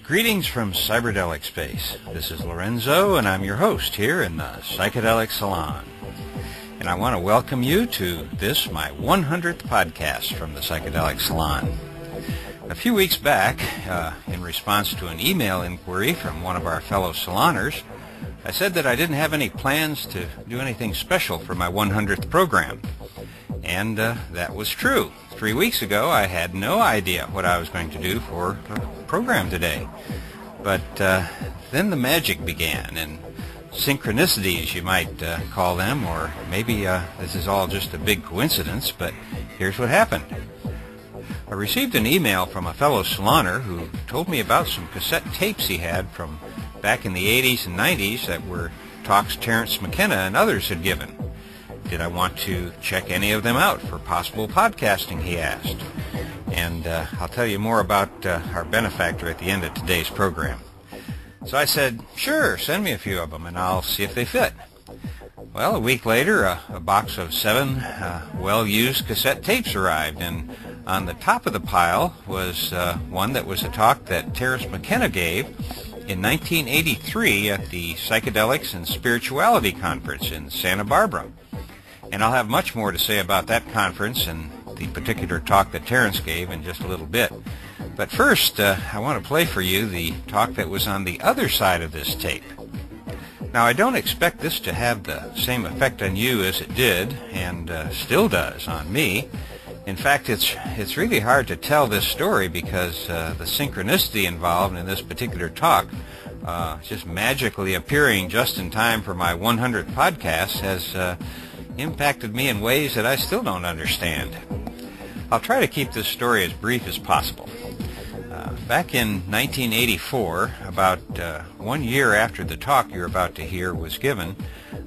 Greetings from Cyberdelic Space. This is Lorenzo, and I'm your host here in the Psychedelic Salon. And I want to welcome you to this, my 100th podcast from the Psychedelic Salon. A few weeks back, in response to an email inquiry from one of our fellow saloners, I said that I didn't have any plans to do anything special for my 100th program. And that was true. 3 weeks ago, I had no idea what I was going to do for the program today. But then the magic began, and synchronicities, you might call them, or maybe this is all just a big coincidence, but here's what happened. I received an email from a fellow saloner who told me about some cassette tapes he had from back in the 80s and 90s that were talks Terence McKenna and others had given. Did I want to check any of them out for possible podcasting, he asked. And I'll tell you more about our benefactor at the end of today's program. So I said, sure, send me a few of them and I'll see if they fit. Well, a week later, a box of 7 well-used cassette tapes arrived, and on the top of the pile was one that was a talk that Terence McKenna gave in 1983 at the Psychedelics and Spirituality Conference in Santa Barbara. And I'll have much more to say about that conference and the particular talk that Terence gave in just a little bit. But first, I want to play for you the talk that was on the other side of this tape. Now, I don't expect this to have the same effect on you as it did, and still does on me. In fact, it's really hard to tell this story because the synchronicity involved in this particular talk, just magically appearing just in time for my 100th podcast, has impacted me in ways that I still don't understand. I'll try to keep this story as brief as possible. Back in 1984, about 1 year after the talk you're about to hear was given,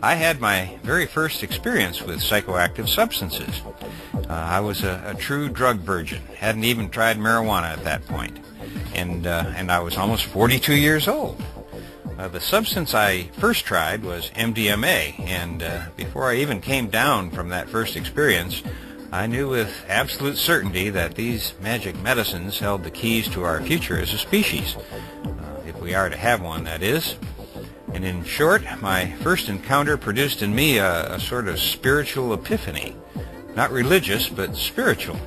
I had my very first experience with psychoactive substances. I was a true drug virgin, hadn't even tried marijuana at that point, and I was almost 42 years old. The substance I first tried was MDMA, and before I even came down from that first experience, I knew with absolute certainty that these magic medicines held the keys to our future as a species, if we are to have one, that is. And in short, my first encounter produced in me a sort of spiritual epiphany. Not religious, but spiritual.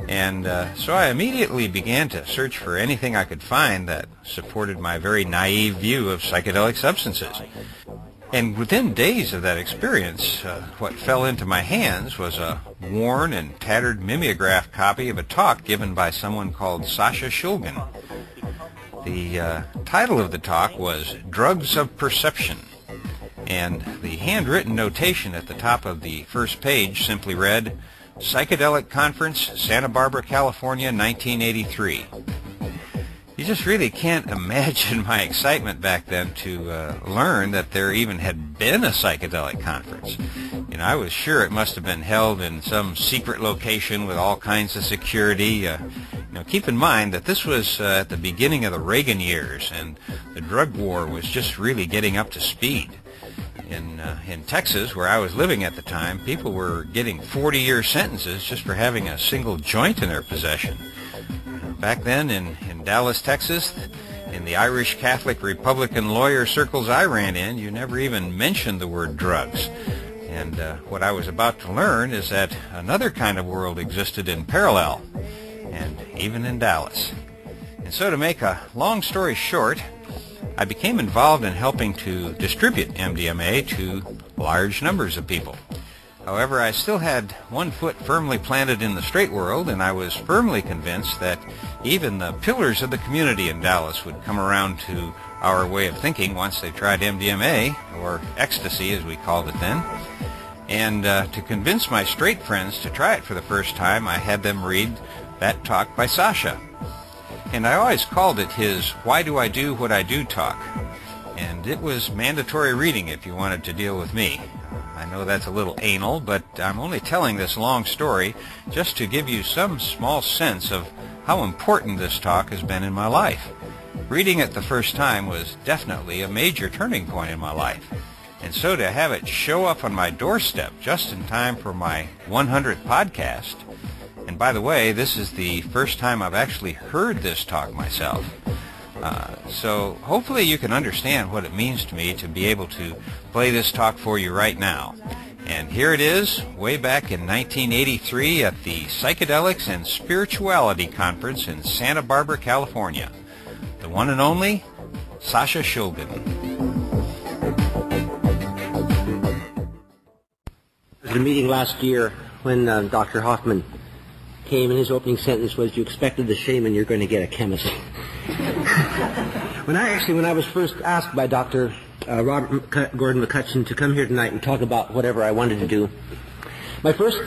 And so I immediately began to search for anything I could find that supported my very naive view of psychedelic substances. And within days of that experience, what fell into my hands was a worn and tattered mimeograph copy of a talk given by someone called Sasha Shulgin. The title of the talk was Drugs of Perception, and the handwritten notation at the top of the first page simply read, Psychedelic Conference, Santa Barbara, California, 1983. You just really can't imagine my excitement back then to learn that there even had been a psychedelic conference. You know, I was sure it must have been held in some secret location with all kinds of security. Keep in mind that this was at the beginning of the Reagan years, and the drug war was just really getting up to speed. In Texas, where I was living at the time, people were getting 40-year sentences just for having a single joint in their possession. Back then in Dallas, Texas, in the Irish Catholic Republican lawyer circles I ran in, you never even mentioned the word drugs. And what I was about to learn is that another kind of world existed in parallel, and even in Dallas. And so to make a long story short, I became involved in helping to distribute MDMA to large numbers of people. However, I still had one foot firmly planted in the straight world, and I was firmly convinced that even the pillars of the community in Dallas would come around to our way of thinking once they tried MDMA, or ecstasy as we called it then. And to convince my straight friends to try it for the first time, I had them read that talk by Sasha. And I always called it his Why Do I Do What I Do talk. And it was mandatory reading if you wanted to deal with me. I know that's a little anal, but I'm only telling this long story just to give you some small sense of how important this talk has been in my life. Reading it the first time was definitely a major turning point in my life. And so to have it show up on my doorstep just in time for my 100th podcast, and by the way, this is the first time I've actually heard this talk myself, so hopefully you can understand what it means to me to be able to play this talk for you right now. And here it is, way back in 1983 at the Psychedelics and Spirituality Conference in Santa Barbara, California. The one and only Sasha Shulgin. There was a meeting last year when Dr. Hoffman came, and his opening sentence was, "You expected the shaman, you're going to get a chemist." When I was first asked by Dr. Robert Gordon McCutcheon to come here tonight and talk about whatever I wanted to do, my first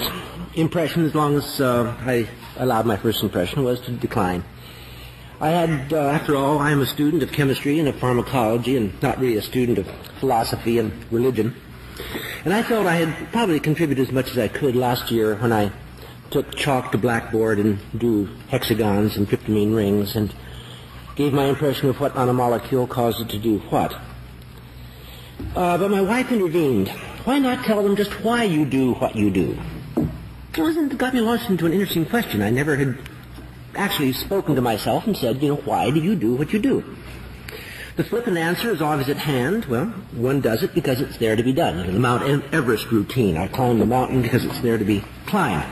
impression, as long as I allowed my first impression, was to decline. I had, after all, I am a student of chemistry and of pharmacology and not really a student of philosophy and religion. And I felt I had probably contributed as much as I could last year when I took chalk to blackboard and drew hexagons and tryptamine rings and gave my impression of what on a molecule caused it to do what. But my wife intervened. Why not tell them just why you do what you do? It got me launched into an interesting question. I never had actually spoken to myself and said, why do you do what you do? The flippant answer is always at hand. Well, one does it because it's there to be done. The Mount Everest routine. I climb the mountain because it's there to be climbed.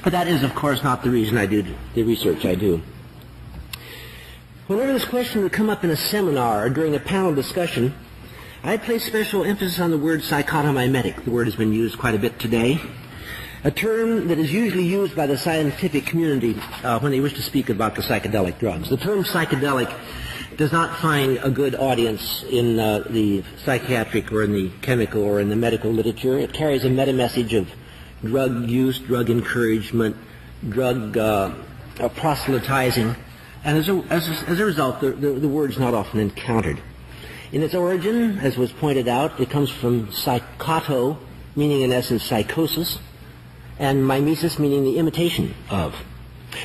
But that is, of course, not the reason I do the research I do. Whenever this question would come up in a seminar or during a panel discussion, I place special emphasis on the word psychotomimetic. The word has been used quite a bit today, a term that is usually used by the scientific community when they wish to speak about the psychedelic drugs. The term psychedelic does not find a good audience in the psychiatric or in the chemical or in the medical literature. It carries a meta-message of drug use, drug encouragement, drug proselytizing, and as a result, the word is not often encountered. In its origin, as was pointed out, it comes from psychoto, meaning in essence psychosis, and mimesis, meaning the imitation of.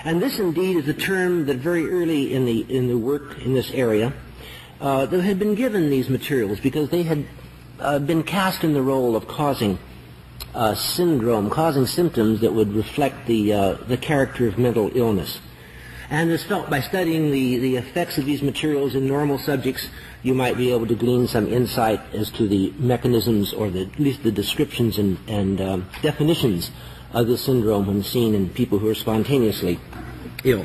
And this indeed is a term that very early in the work in this area that had been given these materials because they had been cast in the role of causing syndrome, causing symptoms that would reflect the character of mental illness. And it's felt by studying the effects of these materials in normal subjects, you might be able to glean some insight as to the mechanisms or at least the descriptions and definitions of this syndrome when seen in people who are spontaneously ill.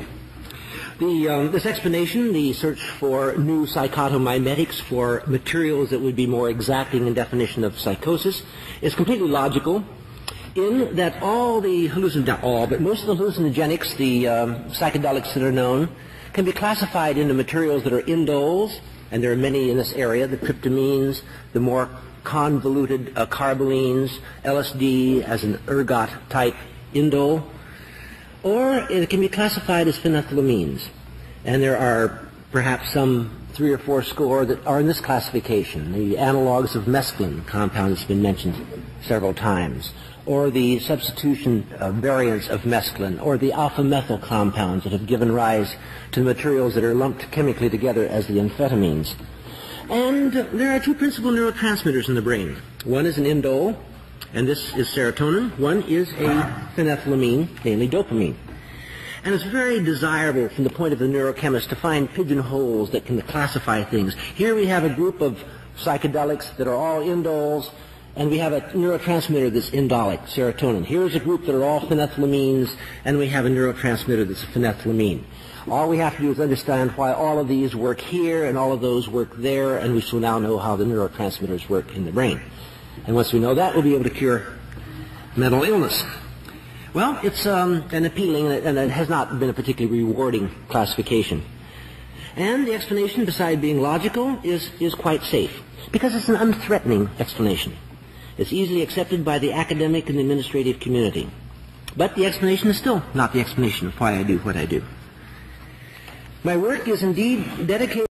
This explanation, the search for new psychotomimetics, for materials that would be more exacting in definition of psychosis, is completely logical in that but most of the hallucinogenics, the psychedelics that are known, can be classified into materials that are indoles, and there are many in this area, the tryptamines, the more convoluted carbolines, LSD as an ergot-type indole, or it can be classified as phenethylamines. And there are perhaps some 3 or 4 score that are in this classification. The analogs of mescaline compound has been mentioned several times, or the substitution variants of mescaline, or the alpha-methyl compounds that have given rise to the materials that are lumped chemically together as the amphetamines. And there are 2 principal neurotransmitters in the brain. One is an indole, and this is serotonin. One is a phenethylamine, namely dopamine. And it's very desirable from the point of the neurochemist to find pigeonholes that can classify things. Here we have a group of psychedelics that are all indoles, and we have a neurotransmitter that's indolic, serotonin. Here's a group that are all phenethylamines, and we have a neurotransmitter that's a phenethylamine. All we have to do is understand why all of these work here and all of those work there, and we shall now know how the neurotransmitters work in the brain. And once we know that, we'll be able to cure mental illness. Well, it's an appealing, and it has not been a particularly rewarding classification. And the explanation, beside being logical, is quite safe, because it's an unthreatening explanation. It's easily accepted by the academic and the administrative community. But the explanation is still not the explanation of why I do what I do. My work is indeed dedicated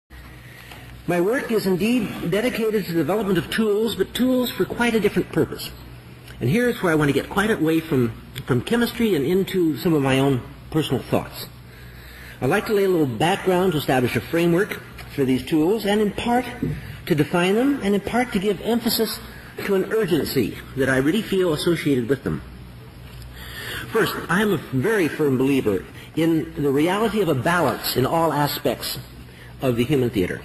to the development of tools, but tools for quite a different purpose. And here's where I want to get quite away from chemistry and into some of my own personal thoughts. I'd like to lay a little background to establish a framework for these tools, and in part to define them, and in part to give emphasis to an urgency that I really feel associated with them. First, I am a very firm believer in the reality of a balance in all aspects of the human theater.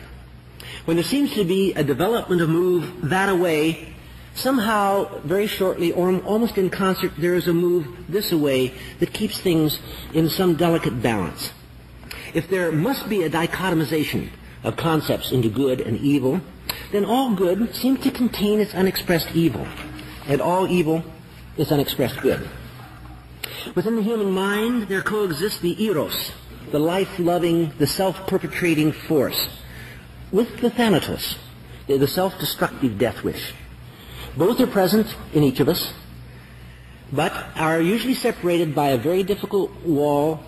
When there seems to be a development of move that away, somehow, very shortly, or almost in concert, there is a move this away that keeps things in some delicate balance. If there must be a dichotomization of concepts into good and evil, then all good seems to contain its unexpressed evil, and all evil is unexpressed good. Within the human mind, there coexists the eros, the life-loving, the self-perpetrating force, with the thanatos, the self-destructive death wish. Both are present in each of us, but are usually separated by a very difficult wall,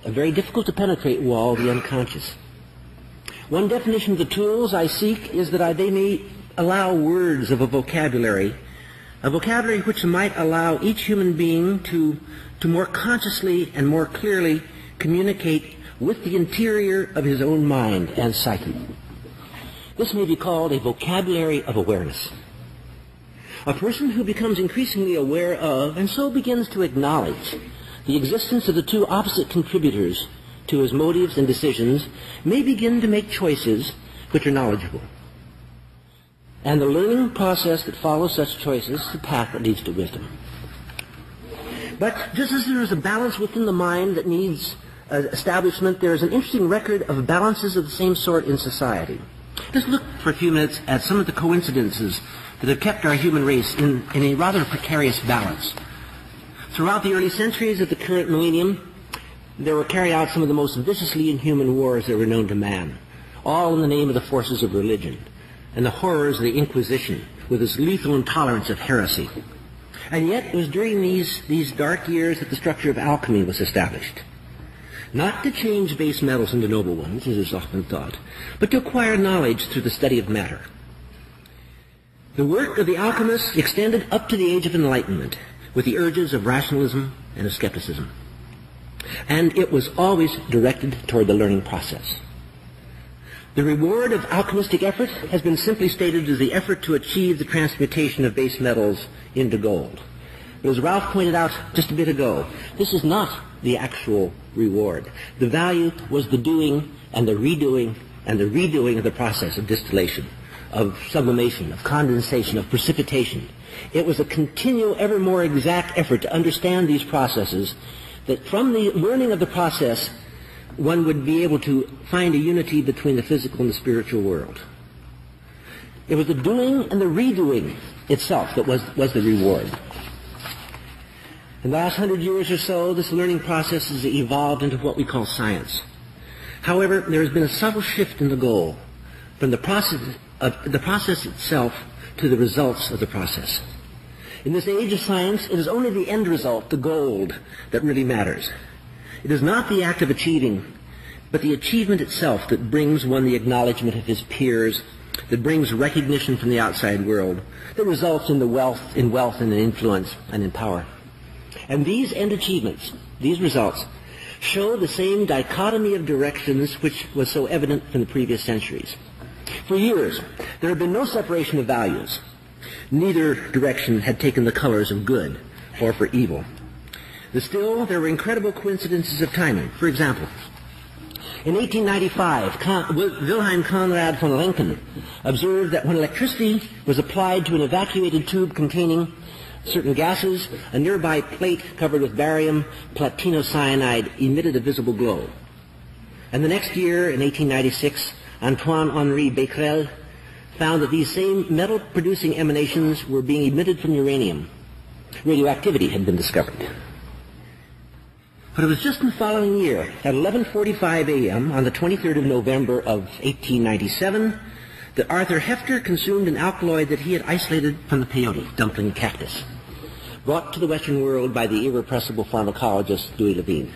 a very difficult to penetrate wall, the unconscious. One definition of the tools I seek is that they may allow words of a vocabulary which might allow each human being to more consciously and more clearly communicate with the interior of his own mind and psyche. This may be called a vocabulary of awareness. A person who becomes increasingly aware of, and so begins to acknowledge, the existence of the two opposite contributors to his motives and decisions may begin to make choices which are knowledgeable. And the learning process that follows such choices is the path that leads to wisdom. But just as there is a balance within the mind that needs establishment, there is an interesting record of balances of the same sort in society. Let's look for a few minutes at some of the coincidences that have kept our human race in a rather precarious balance. Throughout the early centuries of the current millennium, there were carried out some of the most viciously inhuman wars that were known to man, all in the name of the forces of religion and the horrors of the Inquisition with its lethal intolerance of heresy. And yet it was during these dark years that the structure of alchemy was established. Not to change base metals into noble ones, as is often thought, but to acquire knowledge through the study of matter. The work of the alchemists extended up to the Age of Enlightenment with the urges of rationalism and of skepticism. And it was always directed toward the learning process. The reward of alchemistic effort has been simply stated as the effort to achieve the transmutation of base metals into gold. But as Ralph pointed out just a bit ago, this is not the actual reward. The value was the doing and the redoing and the redoing of the process of distillation, of sublimation, of condensation, of precipitation. It was a continual, ever more exact effort to understand these processes, that from the learning of the process, one would be able to find a unity between the physical and the spiritual world. It was the doing and the redoing itself that was the reward. In the last 100 years or so, this learning process has evolved into what we call science. However, there has been a subtle shift in the goal, from the process itself to the results of the process. In this age of science, it is only the end result, the gold, that really matters. It is not the act of achieving, but the achievement itself that brings one the acknowledgement of his peers, that brings recognition from the outside world, that results in wealth and in influence and in power. And these end achievements, these results, show the same dichotomy of directions which was so evident from the previous centuries. For years, there had been no separation of values. Neither direction had taken the colors of good or for evil. Still, there were incredible coincidences of timing. For example, in 1895, Wilhelm Conrad von Lenken observed that when electricity was applied to an evacuated tube containing certain gases, a nearby plate covered with barium platinocyanide emitted a visible glow. And the next year, in 1896, Antoine-Henri Becquerel found that these same metal-producing emanations were being emitted from uranium. Radioactivity had been discovered. But it was just in the following year, at 11:45 a.m. on the 23rd of November of 1897, that Arthur Hefter consumed an alkaloid that he had isolated from the peyote, dumpling cactus, brought to the Western world by the irrepressible pharmacologist Louis Levine.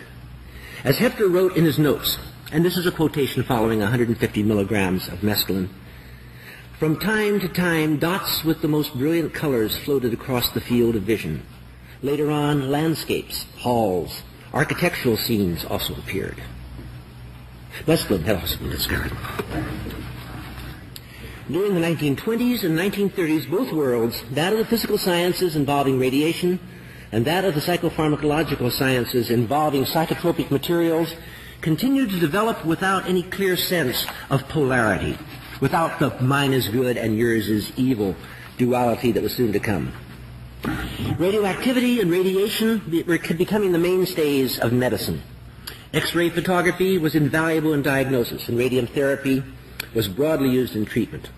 As Hefter wrote in his notes, and this is a quotation following 150 milligrams of mescaline, "From time to time, dots with the most brilliant colors floated across the field of vision. Later on, landscapes, halls, architectural scenes also appeared." Mescaline had also been discovered. During the 1920s and 1930s, both worlds, that of the physical sciences involving radiation and that of the psychopharmacological sciences involving psychotropic materials, continued to develop without any clear sense of polarity, without the mine is good and yours is evil duality that was soon to come. Radioactivity and radiation were becoming the mainstays of medicine. X-ray photography was invaluable in diagnosis, and radium therapy was broadly used in treatment.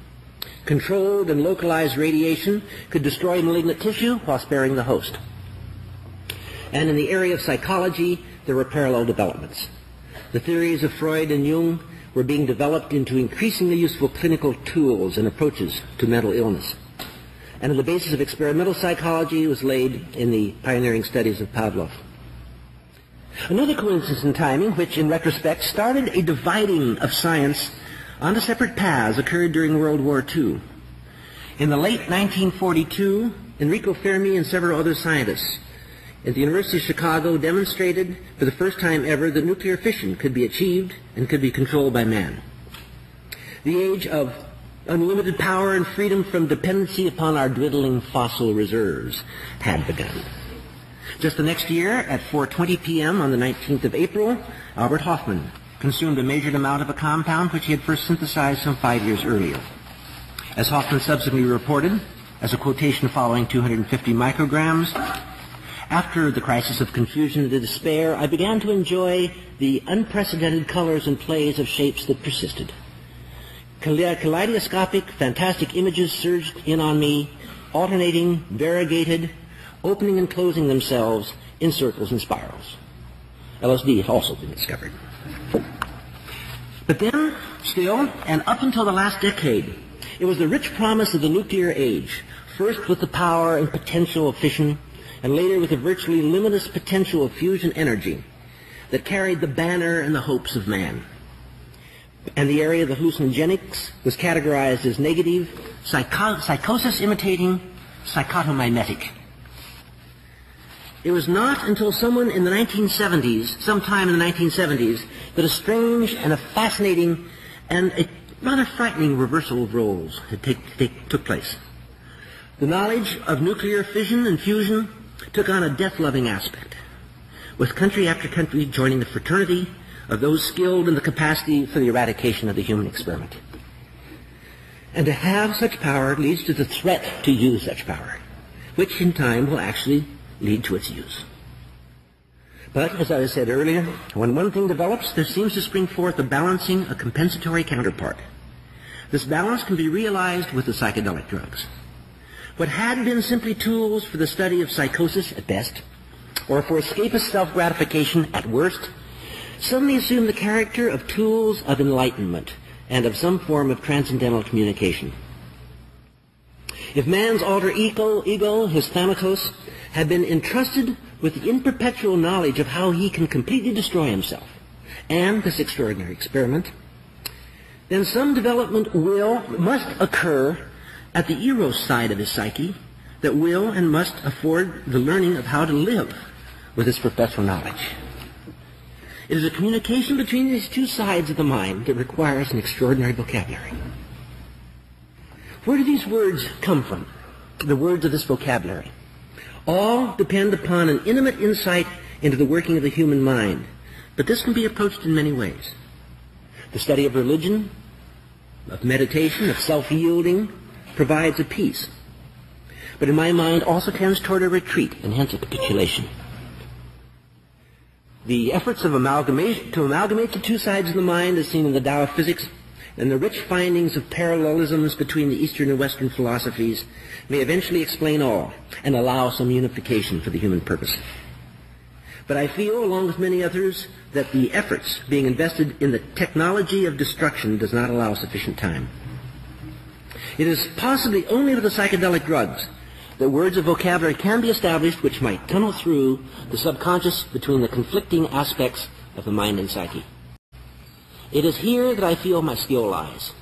Controlled and localized radiation could destroy malignant tissue while sparing the host. And in the area of psychology, there were parallel developments. The theories of Freud and Jung were being developed into increasingly useful clinical tools and approaches to mental illness. And the basis of experimental psychology was laid in the pioneering studies of Pavlov. Another coincidence in timing, which in retrospect started a dividing of science onto separate paths, occurred during World War II. In the late 1942, Enrico Fermi and several other scientists at the University of Chicago demonstrated for the first time ever that nuclear fission could be achieved and could be controlled by man. The age of unlimited power and freedom from dependency upon our dwindling fossil reserves had begun. Just the next year, at 4:20 p.m. on the 19th of April, Albert Hofmann consumed a measured amount of a compound which he had first synthesized some 5 years earlier. As Hofmann subsequently reported, as a quotation following 250 micrograms, after the crisis of confusion and despair, I began to enjoy the unprecedented colors and plays of shapes that persisted. Kaleidoscopic, fantastic images surged in on me, alternating, variegated, opening and closing themselves in circles and spirals. LSD had also been discovered. But then, still, and up until the last decade, it was the rich promise of the nuclear age, first with the power and potential of fission, and later with the virtually limitless potential of fusion energy, that carried the banner and the hopes of man. And the area of the hallucinogenics was categorized as negative, psychosis imitating, psychotomimetic. It was not until sometime in the 1970s, that a strange and a fascinating and a rather frightening reversal of roles took place. The knowledge of nuclear fission and fusion took on a death-loving aspect, with country after country joining the fraternity of those skilled in the capacity for the eradication of the human experiment. And to have such power leads to the threat to use such power, which in time will actually lead to its use. But, as I said earlier, when one thing develops, there seems to spring forth a balancing, a compensatory counterpart. This balance can be realized with the psychedelic drugs. What had been simply tools for the study of psychosis at best, or for escapist self-gratification at worst, suddenly assumed the character of tools of enlightenment and of some form of transcendental communication. If man's alter ego, his thanatos, had been entrusted with the imperpetual knowledge of how he can completely destroy himself and this extraordinary experiment, then some development must occur at the eros side of his psyche that will and must afford the learning of how to live with this perpetual knowledge. It is a communication between these two sides of the mind that requires an extraordinary vocabulary. Where do these words come from, the words of this vocabulary? All depend upon an intimate insight into the working of the human mind, but this can be approached in many ways. The study of religion, of meditation, of self-yielding, provides a peace, but in my mind also tends toward a retreat and hence a capitulation. The efforts to amalgamate the two sides of the mind as seen in the Tao of Physics and the rich findings of parallelisms between the Eastern and Western philosophies may eventually explain all and allow some unification for the human purpose. But I feel, along with many others, that the efforts being invested in the technology of destruction does not allow sufficient time. It is possibly only with the psychedelic drugs that words of vocabulary can be established which might tunnel through the subconscious between the conflicting aspects of the mind and psyche. It is here that I feel my skill lies,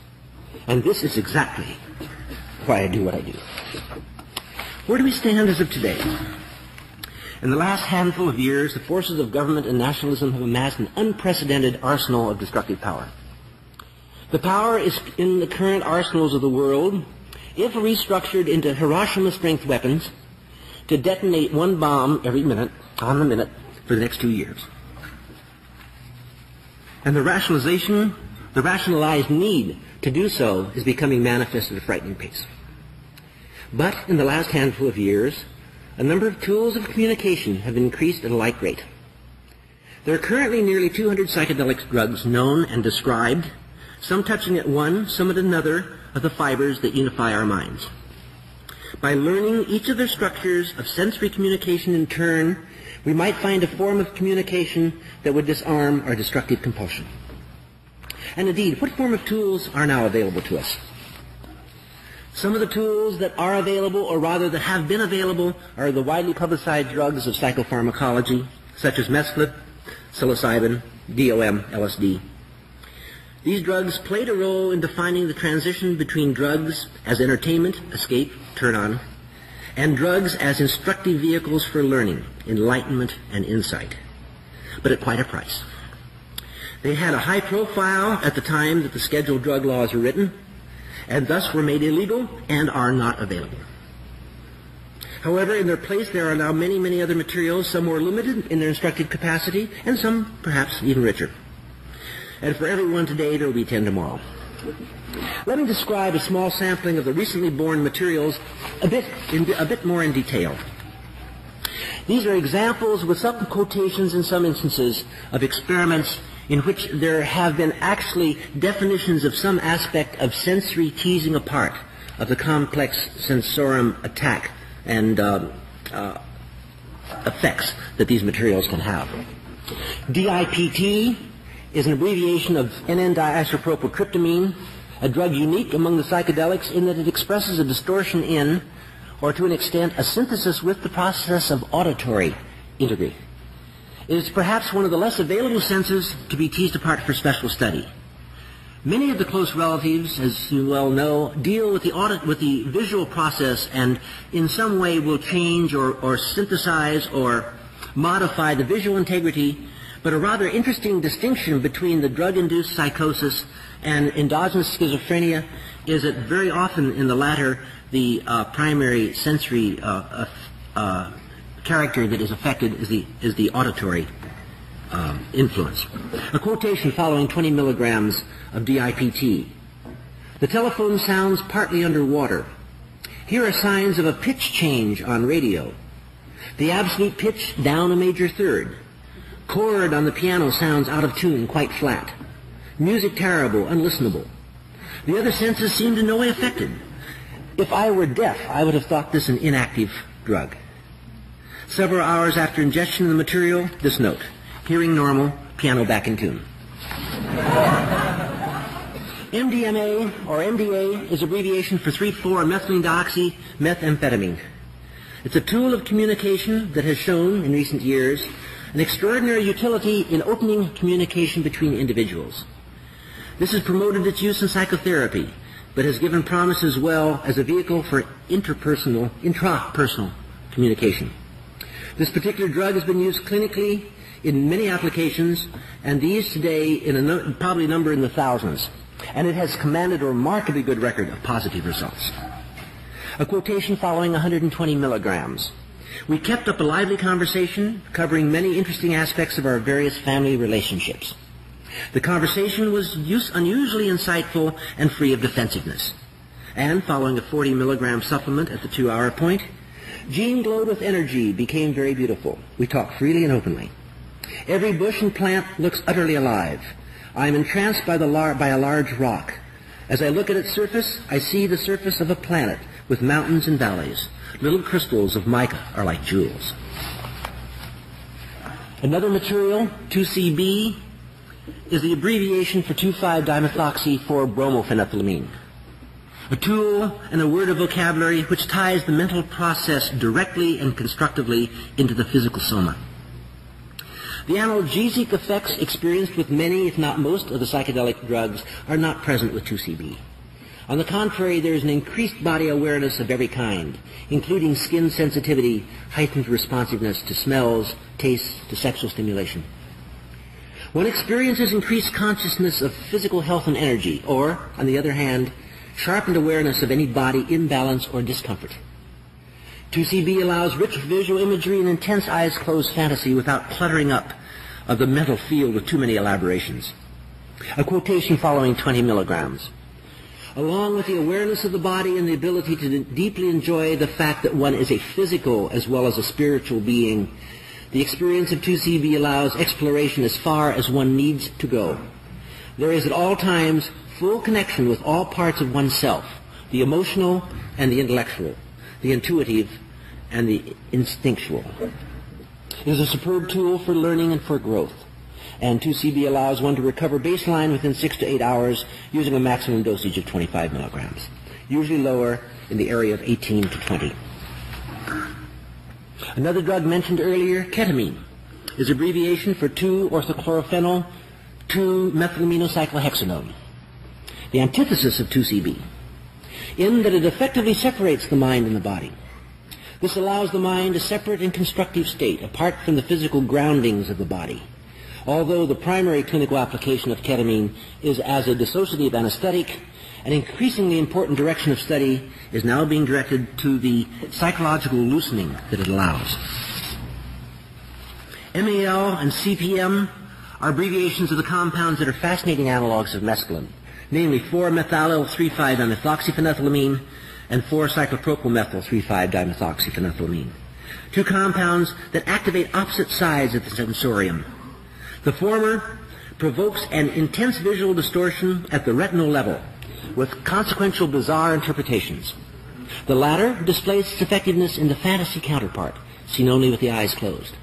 and this is exactly why I do what I do. Where do we stand as of today? In the last handful of years, the forces of government and nationalism have amassed an unprecedented arsenal of destructive power. The power is in the current arsenals of the world, if restructured into Hiroshima-strength weapons, to detonate one bomb every minute, on the minute, for the next 2 years. And the rationalized need to do so is becoming manifest at a frightening pace. But in the last handful of years, a number of tools of communication have increased at a like rate. There are currently nearly 200 psychedelic drugs known and described, some touching at one, some at another of the fibers that unify our minds. By learning each of their structures of sensory communication in turn, we might find a form of communication that would disarm our destructive compulsion. And indeed, what form of tools are now available to us? Some of the tools that are available, or rather that have been available, are the widely publicized drugs of psychopharmacology, such as mescaline, psilocybin, DOM, LSD. These drugs played a role in defining the transition between drugs as entertainment, escape, turn on, and drugs as instructive vehicles for learning, enlightenment, and insight, but at quite a price. They had a high profile at the time that the scheduled drug laws were written, and thus were made illegal and are not available. However, in their place there are now many, many other materials, some more limited in their instructive capacity, and some perhaps even richer. And for everyone today, there will be 10 tomorrow. Let me describe a small sampling of the recently born materials a bit more in detail. These are examples with some quotations in some instances of experiments in which there have been actually definitions of some aspect of sensory teasing apart of the complex sensorium attack and effects that these materials can have. DIPT is an abbreviation of N,N-diisopropyltryptamine, a drug unique among the psychedelics in that it expresses a distortion in, or to an extent, a synthesis with the process of auditory integrity. It is perhaps one of the less available senses to be teased apart for special study. Many of the close relatives, as you well know, deal with the visual process and in some way will change or synthesize or modify the visual integrity, but a rather interesting distinction between the drug-induced psychosis and endogenous schizophrenia is that very often in the latter, the primary sensory character that is affected is the auditory influence. A quotation following 20 milligrams of DIPT. The telephone sounds partly underwater. Here are signs of a pitch change on radio. The absolute pitch down a major third. Chord on the piano sounds out of tune, quite flat. Music terrible, unlistenable. The other senses seem in no way affected. If I were deaf, I would have thought this an inactive drug. Several hours after ingestion of the material, this note. Hearing normal, piano back in tune. MDMA, or MDA, is abbreviation for 3,4-methylene-dioxy methamphetamine. It's a tool of communication that has shown, in recent years, an extraordinary utility in opening communication between individuals. This has promoted its use in psychotherapy, but has given promise as well as a vehicle for intrapersonal communication. This particular drug has been used clinically in many applications, and these today in probably number in the thousands, and it has commanded a remarkably good record of positive results. A quotation following 120 milligrams. We kept up a lively conversation covering many interesting aspects of our various family relationships. The conversation was unusually insightful and free of defensiveness. And following a 40 milligram supplement at the 2-hour point, Jean glowed with energy, became very beautiful. We talked freely and openly. Every bush and plant looks utterly alive. I am entranced by a large rock. As I look at its surface, I see the surface of a planet with mountains and valleys. Little crystals of mica are like jewels. Another material, 2CB, is the abbreviation for 2,5-dimethoxy-4-bromophenethylamine. A tool and a word of vocabulary which ties the mental process directly and constructively into the physical soma. The analgesic effects experienced with many, if not most, of the psychedelic drugs are not present with 2CB. On the contrary, there is an increased body awareness of every kind, including skin sensitivity, heightened responsiveness to smells, tastes, to sexual stimulation. One experiences increased consciousness of physical health and energy, or, on the other hand, sharpened awareness of any body imbalance or discomfort. 2CB allows rich visual imagery and intense eyes-closed fantasy without cluttering up of the mental field with too many elaborations. A quotation following 20 milligrams. Along with the awareness of the body and the ability to deeply enjoy the fact that one is a physical as well as a spiritual being, the experience of 2CB allows exploration as far as one needs to go. There is at all times full connection with all parts of oneself, the emotional and the intellectual, the intuitive and the instinctual. It is a superb tool for learning and for growth. And 2CB allows one to recover baseline within 6 to 8 hours using a maximum dosage of 25 milligrams, usually lower in the area of 18 to 20. Another drug mentioned earlier, ketamine, is abbreviation for 2-orthochlorophenol 2-methylaminocyclohexanone, the antithesis of 2CB, in that it effectively separates the mind and the body. This allows the mind a separate and constructive state, apart from the physical groundings of the body. Although the primary clinical application of ketamine is as a dissociative anesthetic, an increasingly important direction of study is now being directed to the psychological loosening that it allows. MAL and CPM are abbreviations of the compounds that are fascinating analogs of mescaline, namely 4-methyl-3,5-dimethoxyphenethylamine and 4-cyclopropylmethyl-3,5-dimethoxyphenethylamine, two compounds that activate opposite sides of the sensorium. The former provokes an intense visual distortion at the retinal level, with consequential bizarre interpretations. The latter displays its effectiveness in the fantasy counterpart, seen only with the eyes closed.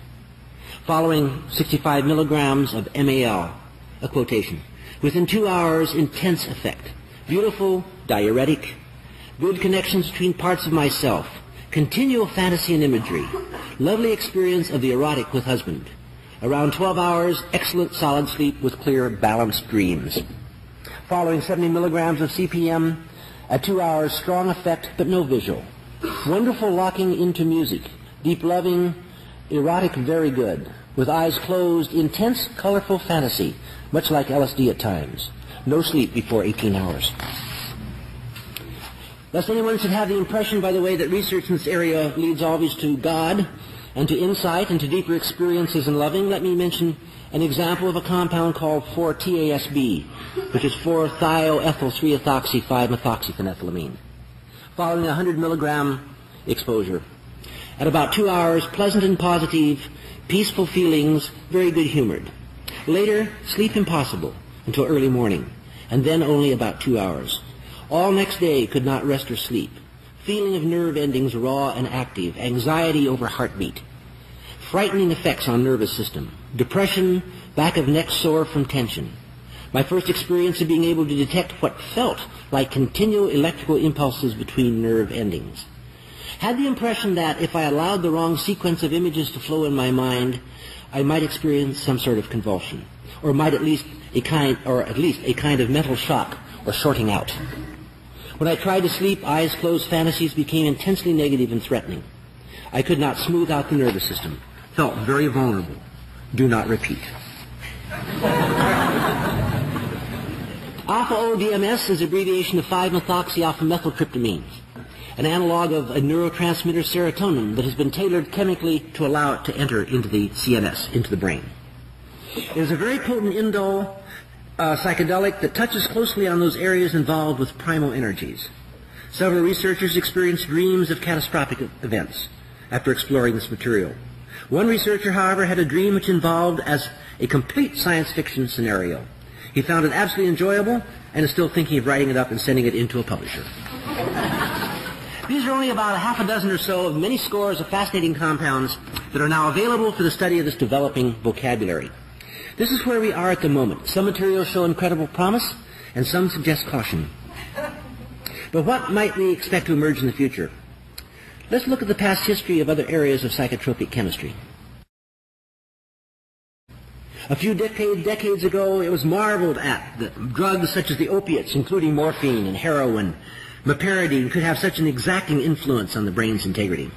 Following 65 milligrams of MAL, a quotation, within 2 hours, intense effect, beautiful, diuretic, good connections between parts of myself, continual fantasy and imagery, lovely experience of the erotic with husband. Around 12 hours, excellent solid sleep with clear, balanced dreams. Following 70 milligrams of CPM, at 2 hours, strong effect but no visual. Wonderful locking into music, deep loving, erotic, very good. With eyes closed, intense, colorful fantasy, much like LSD at times. No sleep before 18 hours. Lest anyone should have the impression, by the way, that research in this area leads always to God and to insight and to deeper experiences in loving, let me mention an example of a compound called 4-TASB, which is 4-thiol-ethyl-3-ethoxy-5-methoxyphenethylamine. Following a 100 milligram exposure. At about 2 hours, pleasant and positive, peaceful feelings, very good humored. Later, sleep impossible until early morning, and then only about 2 hours. All next day could not rest or sleep. Feeling of nerve endings raw and active, anxiety over heartbeat. Frightening effects on nervous system. Depression, back of neck sore from tension. My first experience of being able to detect what felt like continual electrical impulses between nerve endings. Had the impression that if I allowed the wrong sequence of images to flow in my mind, I might experience some sort of convulsion, or at least a kind of mental shock or sorting out. When I tried to sleep, eyes closed fantasies became intensely negative and threatening. I could not smooth out the nervous system. Felt very vulnerable. Do not repeat. Alpha-O-DMS is abbreviation of 5-methoxy-alpha-methyltryptamine, an analog of a neurotransmitter serotonin that has been tailored chemically to allow it to enter into the CNS, into the brain. It is a very potent indole psychedelic that touches closely on those areas involved with primal energies. Several researchers experienced dreams of catastrophic events after exploring this material. One researcher, however, had a dream which involved as a complete science fiction scenario. He found it absolutely enjoyable and is still thinking of writing it up and sending it into a publisher. These are only about a half a dozen or so of many scores of fascinating compounds that are now available for the study of this developing vocabulary. This is where we are at the moment. Some materials show incredible promise, and some suggest caution. But what might we expect to emerge in the future? Let's look at the past history of other areas of psychotropic chemistry. A few decades ago, it was marveled at that drugs such as the opiates, including morphine and heroin, meperidine, could have such an exacting influence on the brain's integrity.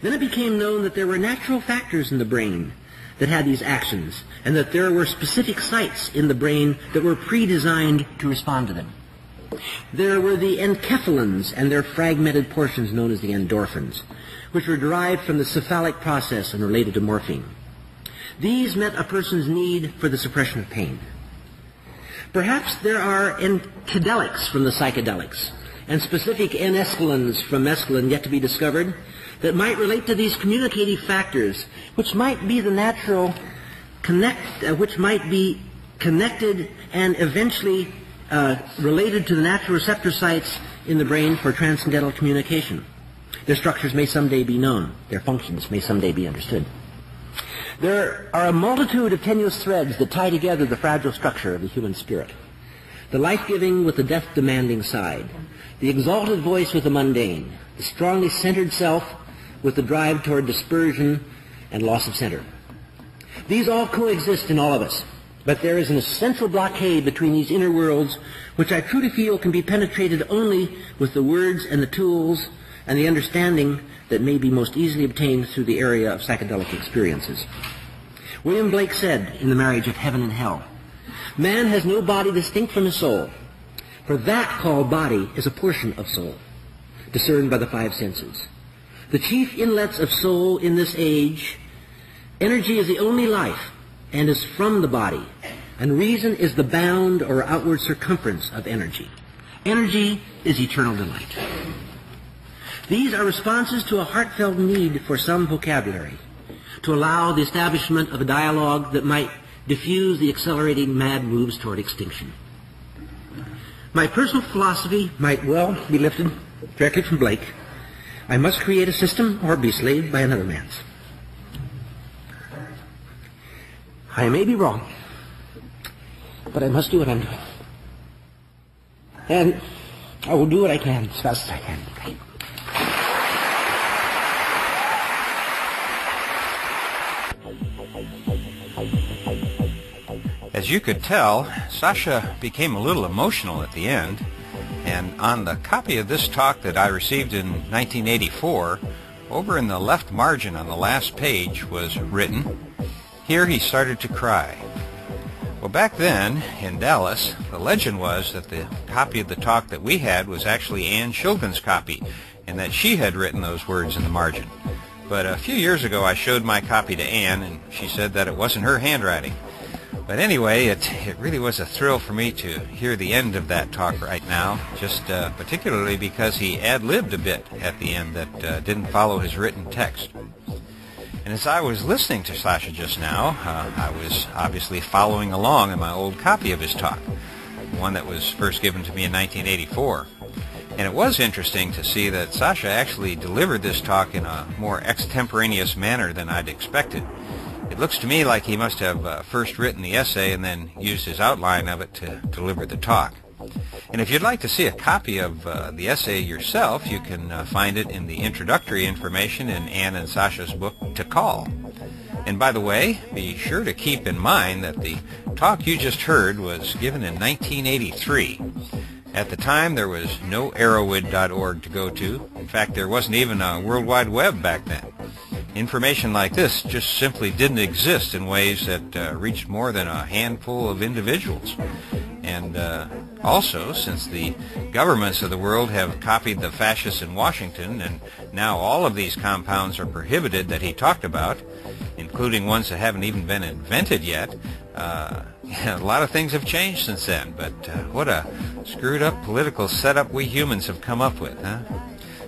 Then it became known that there were natural factors in the brain that had these actions, and that there were specific sites in the brain that were pre-designed to respond to them. There were the enkephalins and their fragmented portions known as the endorphins, which were derived from the cephalic process and related to morphine. These met a person's need for the suppression of pain. Perhaps there are psychedelics from the psychedelics, and specific N-escalins from mescaline yet to be discovered that might relate to these communicative factors, which might be connected and eventually related to the natural receptor sites in the brain for transcendental communication. Their structures may someday be known. Their functions may someday be understood. There are a multitude of tenuous threads that tie together the fragile structure of the human spirit. The life-giving with the death-demanding side. The exalted voice with the mundane. The strongly centered self with the drive toward dispersion and loss of center. These all coexist in all of us. But there is an essential blockade between these inner worlds, which I truly feel can be penetrated only with the words and the tools and the understanding that may be most easily obtained through the area of psychedelic experiences. William Blake said in The Marriage of Heaven and Hell, "Man has no body distinct from his soul, for that called body is a portion of soul, discerned by the five senses. The chief inlets of soul in this age, energy is the only life, and is from the body, and reason is the bound or outward circumference of energy. Energy is eternal delight." These are responses to a heartfelt need for some vocabulary, to allow the establishment of a dialogue that might diffuse the accelerating mad moves toward extinction. My personal philosophy might well be lifted directly from Blake. I must create a system or be slaved by another man's. I may be wrong, but I must do what I'm doing. And I will do what I can as fast as I can. As you could tell, Sasha became a little emotional at the end, and on the copy of this talk that I received in 1984, over in the left margin on the last page was written, "Here he started to cry." Well, back then, in Dallas, the legend was that the copy of the talk that we had was actually Ann Shulgin's copy, and that she had written those words in the margin. But a few years ago, I showed my copy to Ann, and she said that it wasn't her handwriting. But anyway, it really was a thrill for me to hear the end of that talk right now, just particularly because he ad-libbed a bit at the end that didn't follow his written text. And as I was listening to Sasha just now, I was obviously following along in my old copy of his talk, one that was first given to me in 1984. And it was interesting to see that Sasha actually delivered this talk in a more extemporaneous manner than I'd expected. It looks to me like he must have first written the essay and then used his outline of it to deliver the talk. And if you'd like to see a copy of the essay yourself, you can find it in the introductory information in Ann and Sasha's book, To Call. And by the way, be sure to keep in mind that the talk you just heard was given in 1983. At the time, there was no arrowwood.org to go to. In fact, there wasn't even a World Wide Web back then. Information like this just simply didn't exist in ways that reached more than a handful of individuals. And also, since the governments of the world have copied the fascists in Washington, and now all of these compounds are prohibited that he talked about, including ones that haven't even been invented yet, a lot of things have changed since then. But what a screwed up political setup we humans have come up with, huh?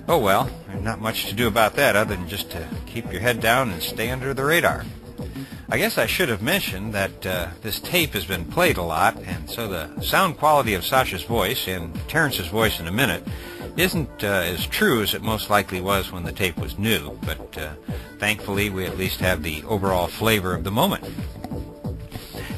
Oh well, there's not much to do about that other than just to keep your head down and stay under the radar. I guess I should have mentioned that this tape has been played a lot, and so the sound quality of Sasha's voice, and Terence's voice in a minute, isn't as true as it most likely was when the tape was new, but thankfully we at least have the overall flavor of the moment.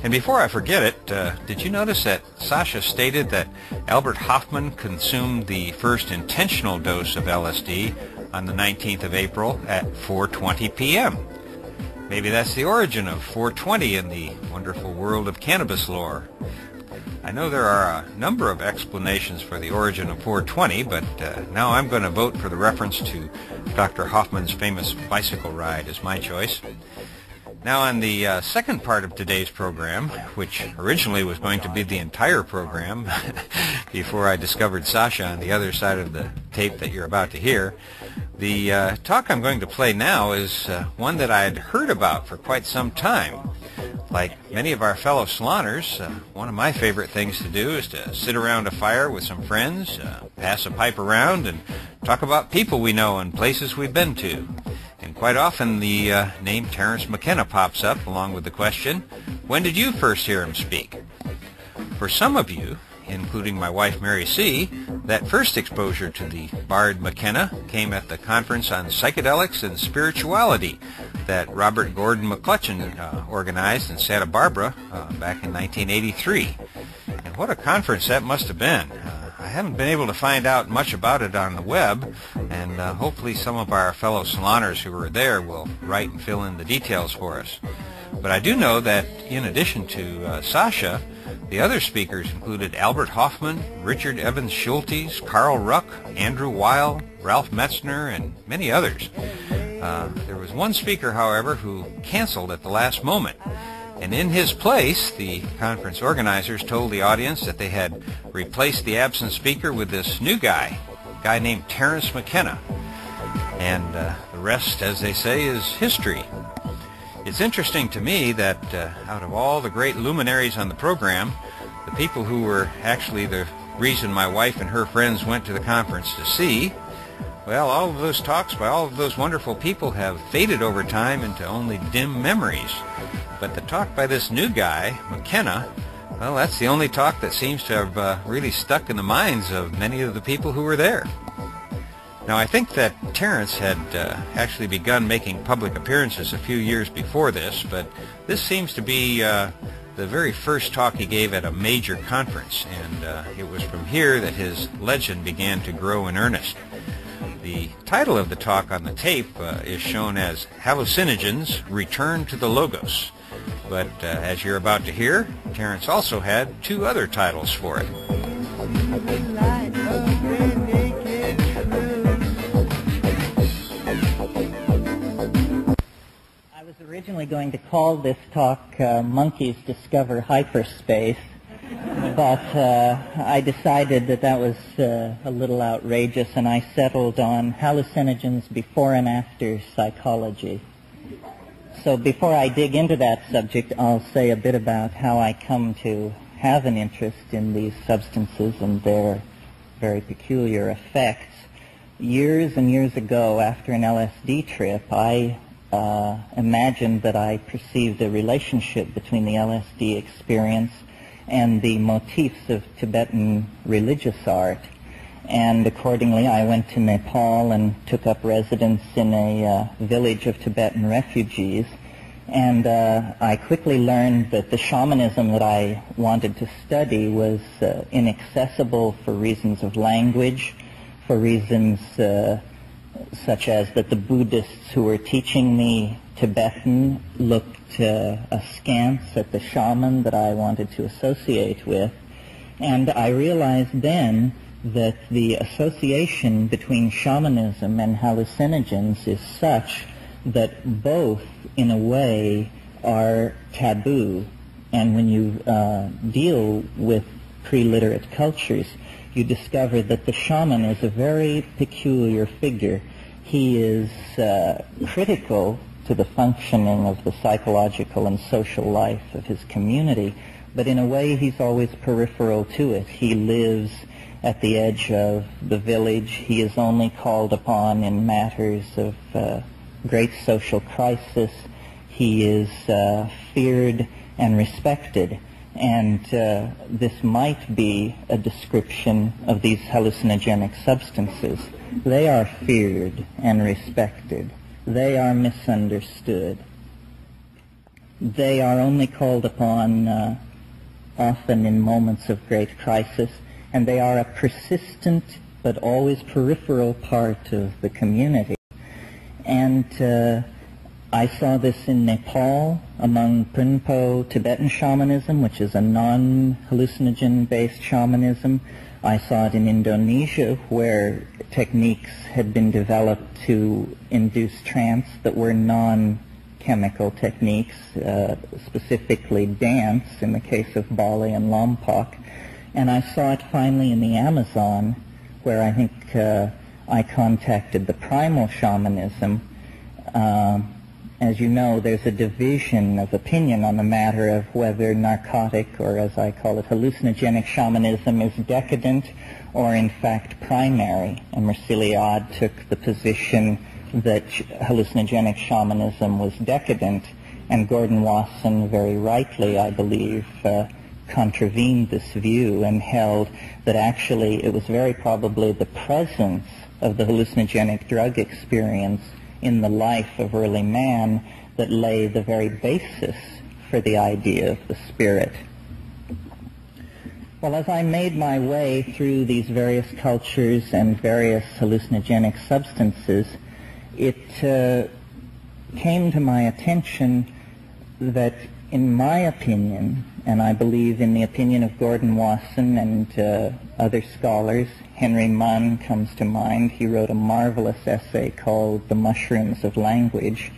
And before I forget it, did you notice that Sasha stated that Albert Hofmann consumed the first intentional dose of LSD on the 19th of April at 4:20 p.m.? Maybe that's the origin of 420 in the wonderful world of cannabis lore. I know there are a number of explanations for the origin of 420, but now I'm going to vote for the reference to Dr. Hoffman's famous bicycle ride as my choice. Now, on the second part of today's program, which originally was going to be the entire program before I discovered Sasha on the other side of the tape that you're about to hear, the talk I'm going to play now is one that I had heard about for quite some time. Like many of our fellow saloners, one of my favorite things to do is to sit around a fire with some friends, pass a pipe around, and talk about people we know and places we've been to. And quite often the name Terence McKenna pops up along with the question, when did you first hear him speak? For some of you, including my wife Mary C., that first exposure to the Bard McKenna came at the conference on psychedelics and spirituality that Robert Gordon McClutchan organized in Santa Barbara back in 1983. And what a conference that must have been. I haven't been able to find out much about it on the web, and hopefully some of our fellow saloners who were there will write and fill in the details for us. But I do know that in addition to Sasha, the other speakers included Albert Hoffman, Richard Evans Schultes, Carl Ruck, Andrew Weil, Ralph Metzner, and many others. There was one speaker, however, who canceled at the last moment. And in his place, the conference organizers told the audience that they had replaced the absent speaker with this new guy, a guy named Terence McKenna. And the rest, as they say, is history. It's interesting to me that out of all the great luminaries on the program, the people who were actually the reason my wife and her friends went to the conference to see, well, all of those talks by all of those wonderful people have faded over time into only dim memories. But the talk by this new guy, McKenna, well, that's the only talk that seems to have really stuck in the minds of many of the people who were there. Now, I think that Terence had actually begun making public appearances a few years before this, but this seems to be the very first talk he gave at a major conference, and it was from here that his legend began to grow in earnest. The title of the talk on the tape is shown as Hallucinogens Return to the Logos. But as you're about to hear, Terence also had two other titles for it. I was originally going to call this talk Monkeys Discover Hyperspace, but I decided that was a little outrageous, and I settled on hallucinogens before and after psychology. So before I dig into that subject, I'll say a bit about how I come to have an interest in these substances and their very peculiar effects. Years and years ago, after an LSD trip, I imagined that I perceived a relationship between the LSD experience and the motifs of Tibetan religious art. And accordingly, I went to Nepal and took up residence in a village of Tibetan refugees. And I quickly learned that the shamanism that I wanted to study was inaccessible for reasons of language, for reasons such as that the Buddhists who were teaching me Tibetan looked askance at the shaman that I wanted to associate with. And I realized then that the association between shamanism and hallucinogens is such that both, in a way, are taboo. And when you deal with pre-literate cultures, you discover that the shaman is a very peculiar figure. He is critical to the functioning of the psychological and social life of his community, but in a way he's always peripheral to it. He lives at the edge of the village. He is only called upon in matters of great social crisis. He is feared and respected. And this might be a description of these hallucinogenic substances. They are feared and respected. They are misunderstood. They are only called upon often in moments of great crisis, and they are a persistent but always peripheral part of the community. And I saw this in Nepal among Prinpo Tibetan shamanism, which is a non-hallucinogen-based shamanism. I saw it in Indonesia, where techniques had been developed to induce trance that were chemical techniques, specifically dance in the case of Bali and Lompoc. And I saw it finally in the Amazon, where I think I contacted the primal shamanism. As you know, there's a division of opinion on the matter of whether narcotic, or as I call it, hallucinogenic shamanism is decadent or in fact primary. And Merciliade took the position that hallucinogenic shamanism was decadent, and Gordon Wasson, very rightly, I believe, contravened this view and held that actually it was very probably the presence of the hallucinogenic drug experience in the life of early man that lay the very basis for the idea of the spirit. Well, as I made my way through these various cultures and various hallucinogenic substances, it came to my attention that, in my opinion, and I believe in the opinion of Gordon Wasson and other scholars, Henry Munn comes to mind. He wrote a marvelous essay called The Mushrooms of Language,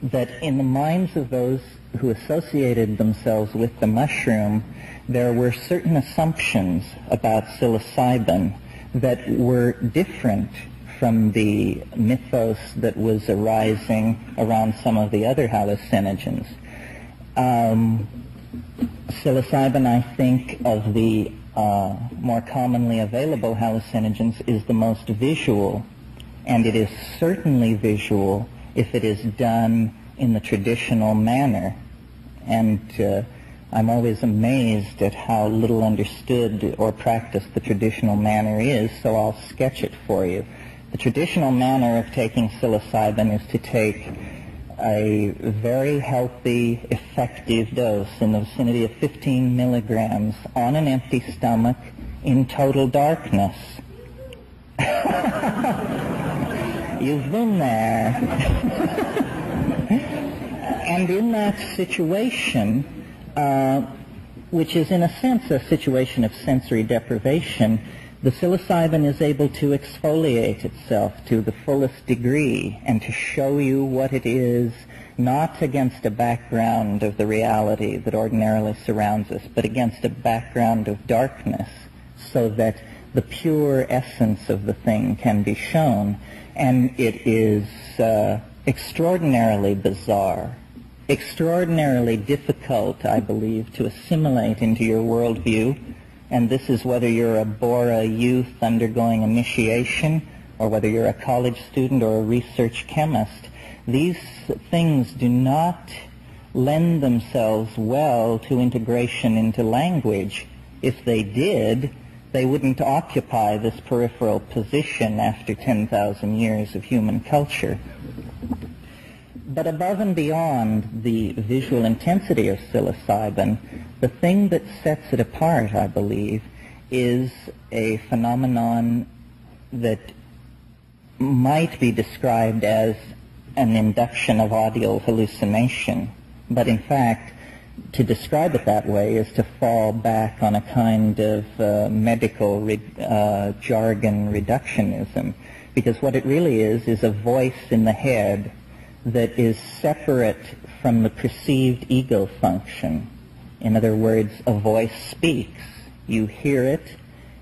that in the minds of those who associated themselves with the mushroom, there were certain assumptions about psilocybin that were different from the mythos that was arising around some of the other hallucinogens. Psilocybin, I think, of the more commonly available hallucinogens, is the most visual, and it is certainly visual if it is done in the traditional manner. And I'm always amazed at how little understood or practiced the traditional manner is, so I'll sketch it for you. The traditional manner of taking psilocybin is to take a very healthy, effective dose in the vicinity of 15 milligrams on an empty stomach in total darkness. You've been there. And in that situation, which is in a sense a situation of sensory deprivation, the psilocybin is able to exfoliate itself to the fullest degree and to show you what it is, not against a background of the reality that ordinarily surrounds us, but against a background of darkness, so that the pure essence of the thing can be shown. And it is extraordinarily bizarre, extraordinarily difficult, I believe, to assimilate into your worldview. And this is whether you're a Bora youth undergoing initiation, or whether you're a college student or a research chemist. These things do not lend themselves well to integration into language. If they did, they wouldn't occupy this peripheral position after 10,000 years of human culture. But above and beyond the visual intensity of psilocybin, the thing that sets it apart, I believe, is a phenomenon that might be described as an induction of audio hallucination. But in fact, to describe it that way is to fall back on a kind of medical jargon reductionism, because what it really is a voice in the head that is separate from the perceived ego function. In other words, a voice speaks. You hear it,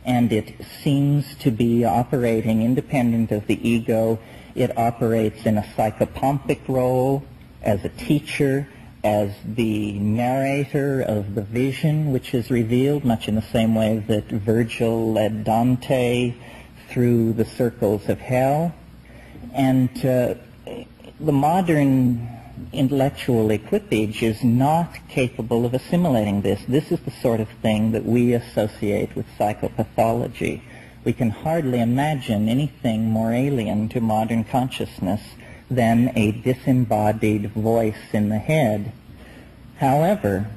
and it seems to be operating independent of the ego. It operates in a psychopompic role, as a teacher, as the narrator of the vision which is revealed, much in the same way that Virgil led Dante through the circles of hell. And the modern intellectual equipage is not capable of assimilating this. This is the sort of thing that we associate with psychopathology. We can hardly imagine anything more alien to modern consciousness than a disembodied voice in the head. However,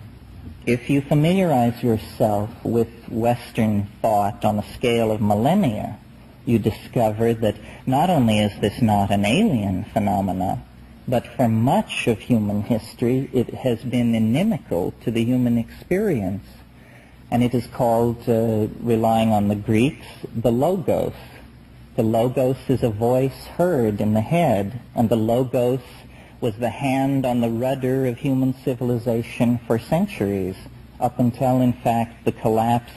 if you familiarize yourself with Western thought on a scale of millennia, you discover that not only is this not an alien phenomena, but for much of human history it has been inimical to the human experience. And it is called, relying on the Greeks, the logos. The logos is a voice heard in the head, and the logos was the hand on the rudder of human civilization for centuries, up until, in fact, the collapse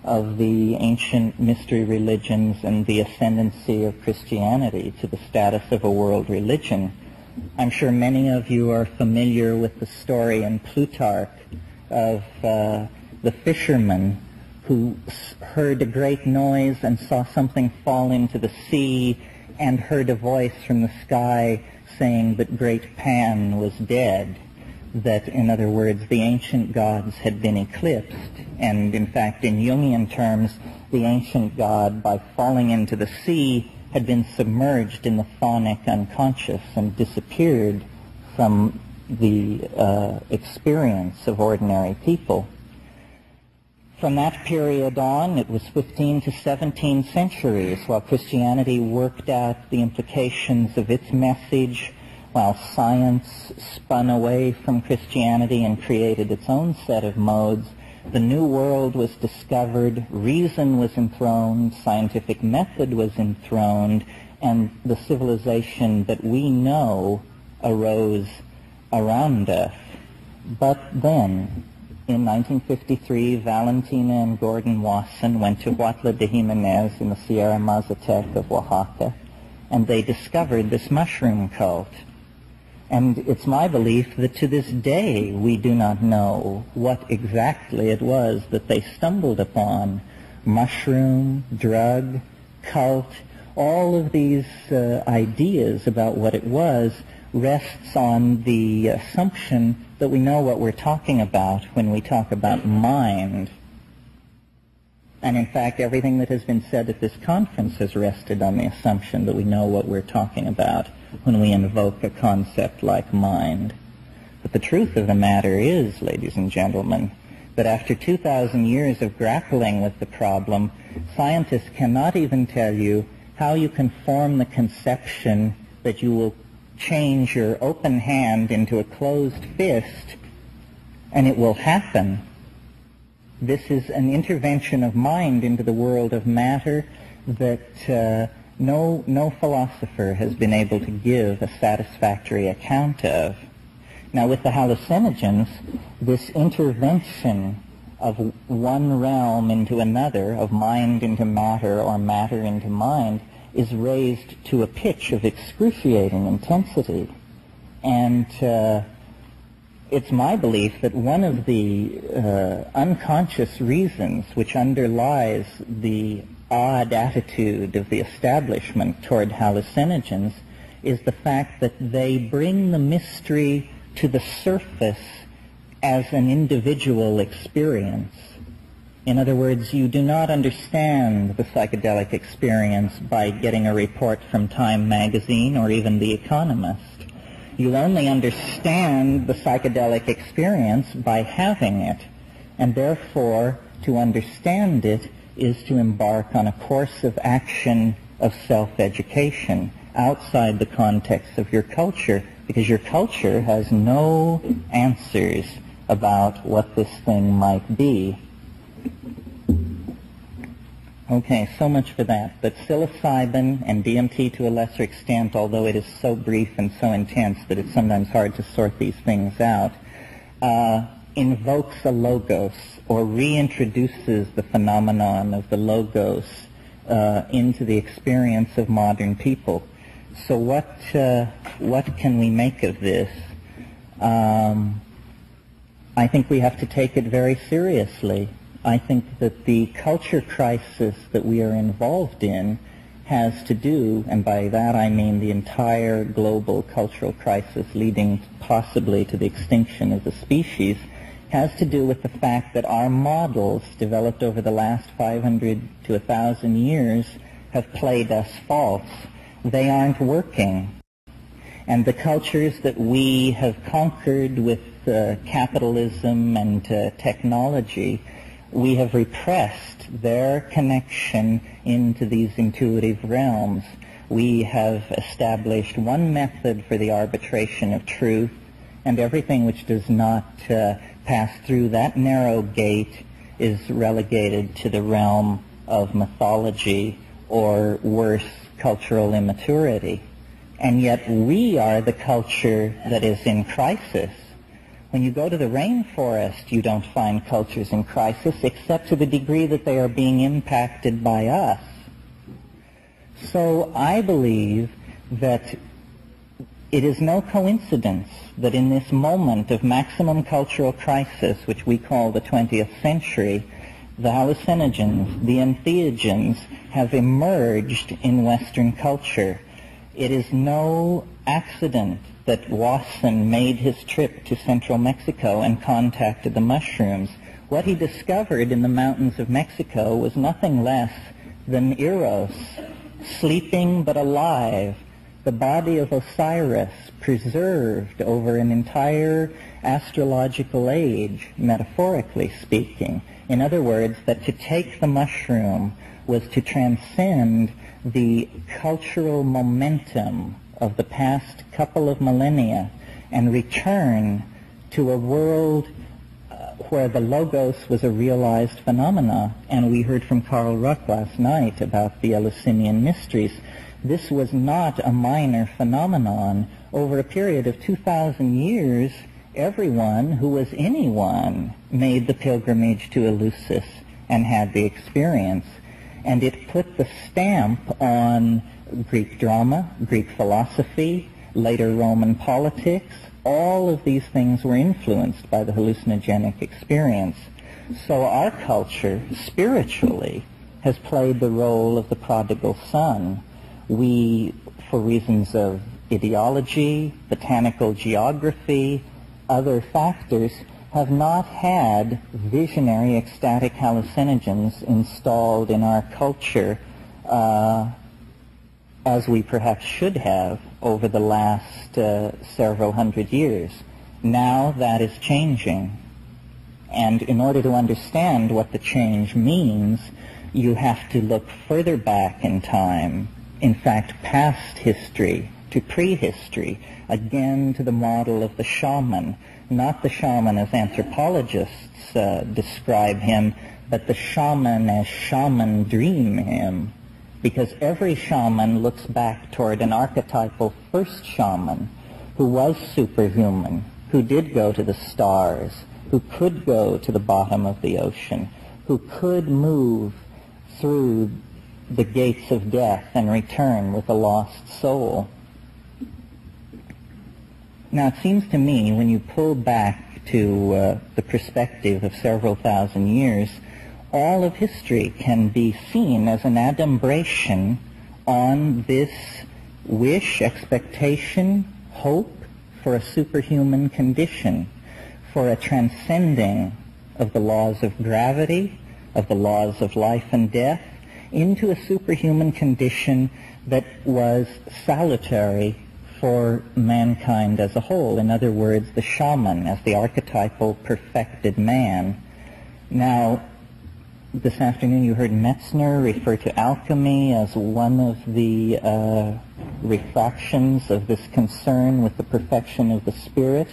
of the ancient mystery religions and the ascendancy of Christianity to the status of a world religion. I'm sure many of you are familiar with the story in Plutarch of the fisherman who heard a great noise and saw something fall into the sea and heard a voice from the sky saying that great Pan was dead, that, in other words, the ancient gods had been eclipsed. And, in fact, in Jungian terms, the ancient god, by falling into the sea, had been submerged in the chthonic unconscious and disappeared from the experience of ordinary people. From that period on, it was 15 to 17 centuries while Christianity worked out the implications of its message, while science spun away from Christianity and created its own set of modes. The New World was discovered, reason was enthroned, scientific method was enthroned, and the civilization that we know arose around us. But then, in 1953, Valentina and Gordon Wasson went to Huautla de Jimenez in the Sierra Mazatec of Oaxaca, and they discovered this mushroom cult. And it's my belief that to this day we do not know what exactly it was that they stumbled upon. Mushroom, drug, cult, all of these ideas about what it was rests on the assumption that we know what we're talking about when we talk about mind. And in fact, everything that has been said at this conference has rested on the assumption that we know what we're talking about when we invoke a concept like mind. But the truth of the matter is, ladies and gentlemen, that after 2,000 years of grappling with the problem, scientists cannot even tell you how you can form the conception that you will change your open hand into a closed fist, and it will happen. This is an intervention of mind into the world of matter that no philosopher has been able to give a satisfactory account of. Now, with the hallucinogens, this intervention of one realm into another, of mind into matter or matter into mind, is raised to a pitch of excruciating intensity. And it's my belief that one of the unconscious reasons which underlies the odd attitude of the establishment toward hallucinogens is the fact that they bring the mystery to the surface as an individual experience. In other words, you do not understand the psychedelic experience by getting a report from Time magazine or even The Economist. You only understand the psychedelic experience by having it, and therefore, to understand it is to embark on a course of action of self-education outside the context of your culture, because your culture has no answers about what this thing might be. Okay, so much for that. But psilocybin and DMT to a lesser extent, although it is so brief and so intense that it's sometimes hard to sort these things out, invokes a logos or reintroduces the phenomenon of the logos into the experience of modern people. So what can we make of this? I think we have to take it very seriously. I think that the culture crisis that we are involved in has to do, and by that I mean the entire global cultural crisis leading possibly to the extinction of the species, has to do with the fact that our models developed over the last 500 to 1,000 years have played us false. They aren't working. And the cultures that we have conquered with capitalism and technology, we have repressed their connection into these intuitive realms. We have established one method for the arbitration of truth, and everything which does not pass through that narrow gate is relegated to the realm of mythology or worse, cultural immaturity. And yet we are the culture that is in crisis. When you go to the rainforest, you don't find cultures in crisis except to the degree that they are being impacted by us. So I believe that it is no coincidence that in this moment of maximum cultural crisis, which we call the 20th century, the hallucinogens, the entheogens, have emerged in Western culture. It is no accident that Wasson made his trip to central Mexico and contacted the mushrooms. What he discovered in the mountains of Mexico was nothing less than Eros, sleeping but alive, the body of Osiris preserved over an entire astrological age, metaphorically speaking. In other words, that to take the mushroom was to transcend the cultural momentum of the past couple of millennia and return to a world where the logos was a realized phenomena. And we heard from Carl Ruck last night about the Eleusinian mysteries. This was not a minor phenomenon. Over a period of 2,000 years, everyone who was anyone made the pilgrimage to Eleusis and had the experience. And it put the stamp on Greek drama, Greek philosophy, later Roman politics. All of these things were influenced by the hallucinogenic experience. So our culture, spiritually, has played the role of the prodigal son. We, for reasons of ideology, botanical geography, other factors, have not had visionary ecstatic hallucinogens installed in our culture as we perhaps should have over the last several hundred years. Now that is changing. And in order to understand what the change means, you have to look further back in time, in fact past history to prehistory, again to the model of the shaman, not the shaman as anthropologists describe him, but the shaman as shaman dream him. Because every shaman looks back toward an archetypal first shaman who was superhuman, who did go to the stars, who could go to the bottom of the ocean, who could move through the gates of death and return with a lost soul. Now, it seems to me, when you pull back to the perspective of several thousand years, all of history can be seen as an adumbration on this wish, expectation, hope for a superhuman condition, for a transcending of the laws of gravity, of the laws of life and death, into a superhuman condition that was salutary for mankind as a whole. In other words, the shaman as the archetypal perfected man. Now, this afternoon you heard Metzner refer to alchemy as one of the refractions of this concern with the perfection of the spirit.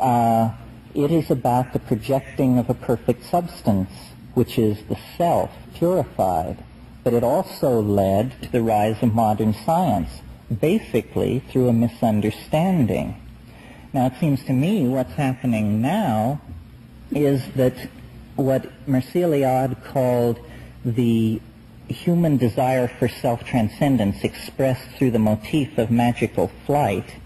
It is about the projecting of a perfect substance, which is the self, purified. But it also led to the rise of modern science, basically through a misunderstanding. Now, it seems to me what's happening now is that what Merceliade called the human desire for self-transcendence expressed through the motif of magical flight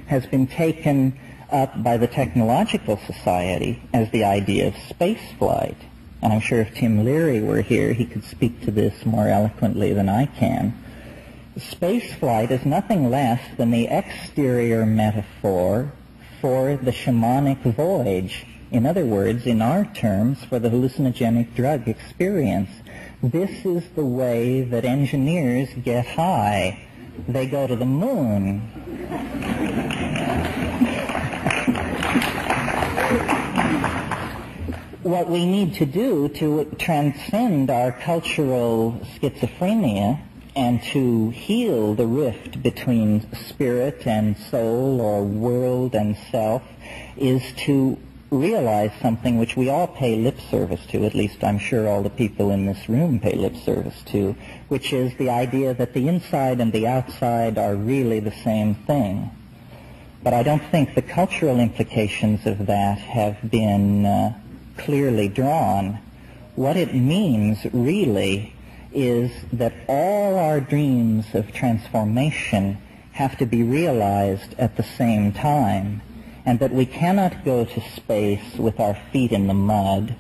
has been taken up by the technological society as the idea of space flight. And I'm sure if Tim Leary were here, he could speak to this more eloquently than I can. Space flight is nothing less than the exterior metaphor for the shamanic voyage. In other words, in our terms, for the hallucinogenic drug experience. This is the way that engineers get high. They go to the moon. What we need to do to transcend our cultural schizophrenia and to heal the rift between spirit and soul, or world and self, is to realize something which we all pay lip service to, at least I'm sure all the people in this room pay lip service to, which is the idea that the inside and the outside are really the same thing. But I don't think the cultural implications of that have been clearly drawn. What it means really is that all our dreams of transformation have to be realized at the same time, and that we cannot go to space with our feet in the mud,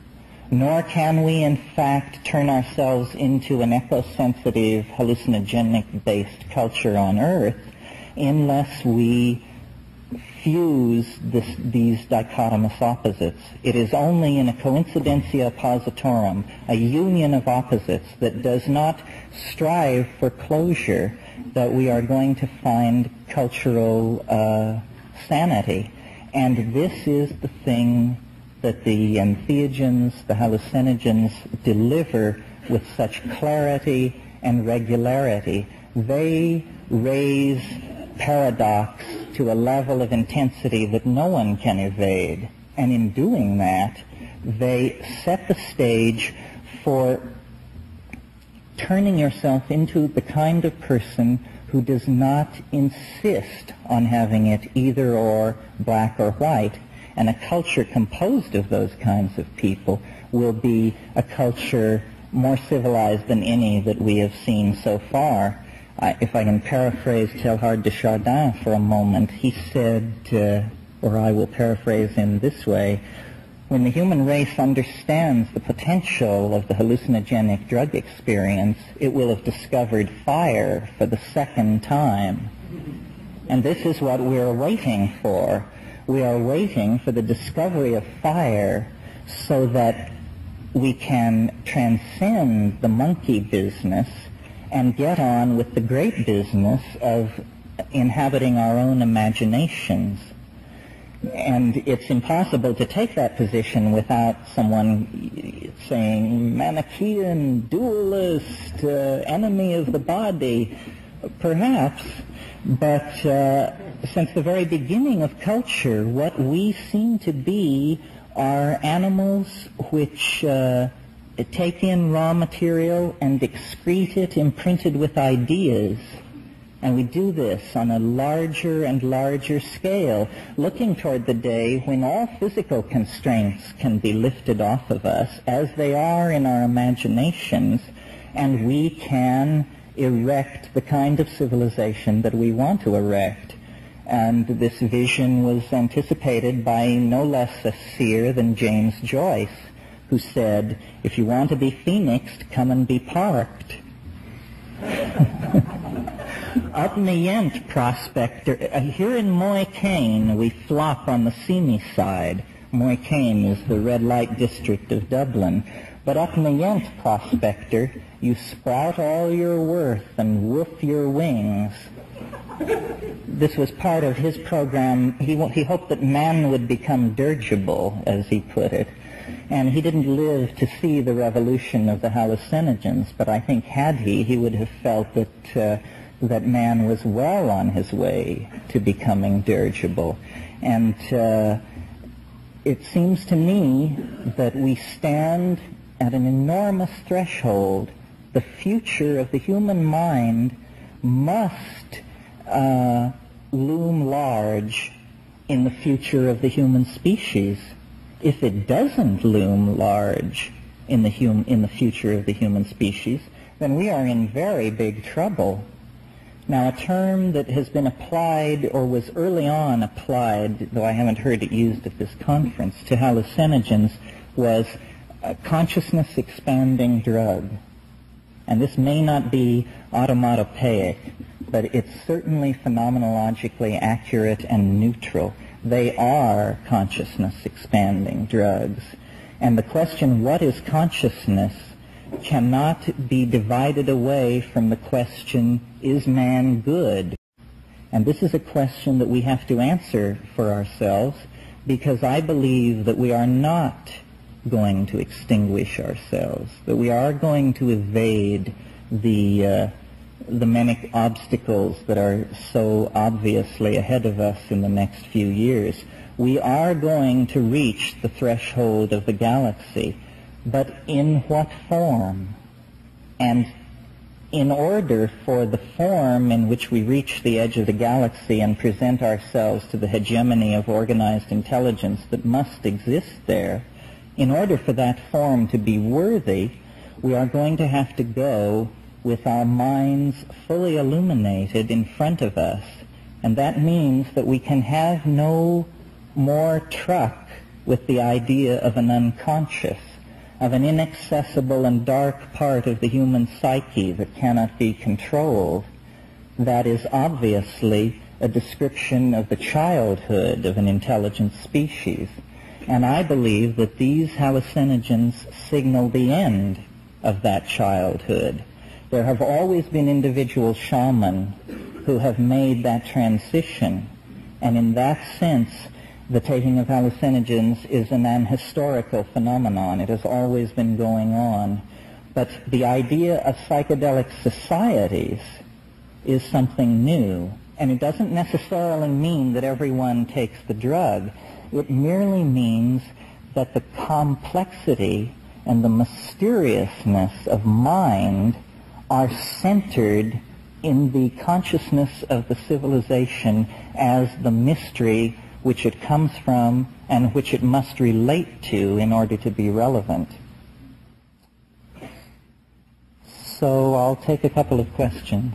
nor can we in fact turn ourselves into an eco-sensitive, hallucinogenic-based culture on Earth unless we fuse these dichotomous opposites. It is only in a coincidentia positorum, a union of opposites that does not strive for closure, that we are going to find cultural sanity. And this is the thing that the entheogens, the hallucinogens, deliver with such clarity and regularity. They raise paradox to a level of intensity that no one can evade. And in doing that, they set the stage for turning yourself into the kind of person who does not insist on having it either or, black or white. And a culture composed of those kinds of people will be a culture more civilized than any that we have seen so far. If I can paraphrase Teilhard de Chardin for a moment, he said, or I will paraphrase him this way, when the human race understands the potential of the hallucinogenic drug experience, it will have discovered fire for the second time. And this is what we're waiting for. We are waiting for the discovery of fire so that we can transcend the monkey business and get on with the great business of inhabiting our own imaginations. And it's impossible to take that position without someone saying, Manichaean, dualist, enemy of the body, perhaps. But since the very beginning of culture, what we seem to be are animals which take in raw material and excrete it imprinted with ideas. And we do this on a larger and larger scale, looking toward the day when all physical constraints can be lifted off of us, as they are in our imaginations, and we can erect the kind of civilization that we want to erect. And this vision was anticipated by no less a seer than James Joyce, who said, if you want to be phoenixed, come and be parked. Up in the Yent Prospector, here in Moycain, we flop on the seamy side. Moycain is the red light district of Dublin. But up in the Yent Prospector, you sprout all your worth and woof your wings. This was part of his program. He hoped that man would become dirigible, as he put it. And he didn't live to see the revolution of the hallucinogens, but I think had he would have felt that man was well on his way to becoming dirigible. And it seems to me that we stand at an enormous threshold. The future of the human mind must loom large in the future of the human species. If it doesn't loom large in the future of the human species, then we are in very big trouble. Now, a term that has been applied, or was early on applied, though I haven't heard it used at this conference, to hallucinogens was a consciousness-expanding drug. And this may not be automatopoeic, but it's certainly phenomenologically accurate and neutral. They are consciousness-expanding drugs. And the question, what is consciousness, cannot be divided away from the question, is man good? And this is a question that we have to answer for ourselves, because I believe that we are not going to extinguish ourselves, that we are going to evade the many obstacles that are so obviously ahead of us in the next few years. we are going to reach the threshold of the galaxy, but in what form? And in order for the form in which we reach the edge of the galaxy and present ourselves to the hegemony of organized intelligence that must exist there, in order for that form to be worthy, we are going to have to go with our minds fully illuminated in front of us. And that means that we can have no more truck with the idea of an unconscious, of an inaccessible and dark part of the human psyche that cannot be controlled. That is obviously a description of the childhood of an intelligent species. And I believe that these hallucinogens signal the end of that childhood. There have always been individual shamans who have made that transition. And in that sense, the taking of hallucinogens is an ahistorical phenomenon. It has always been going on. But the idea of psychedelic societies is something new. And it doesn't necessarily mean that everyone takes the drug. It merely means that the complexity and the mysteriousness of mind are centered in the consciousness of the civilization as the mystery which it comes from and which it must relate to in order to be relevant. So I'll take a couple of questions.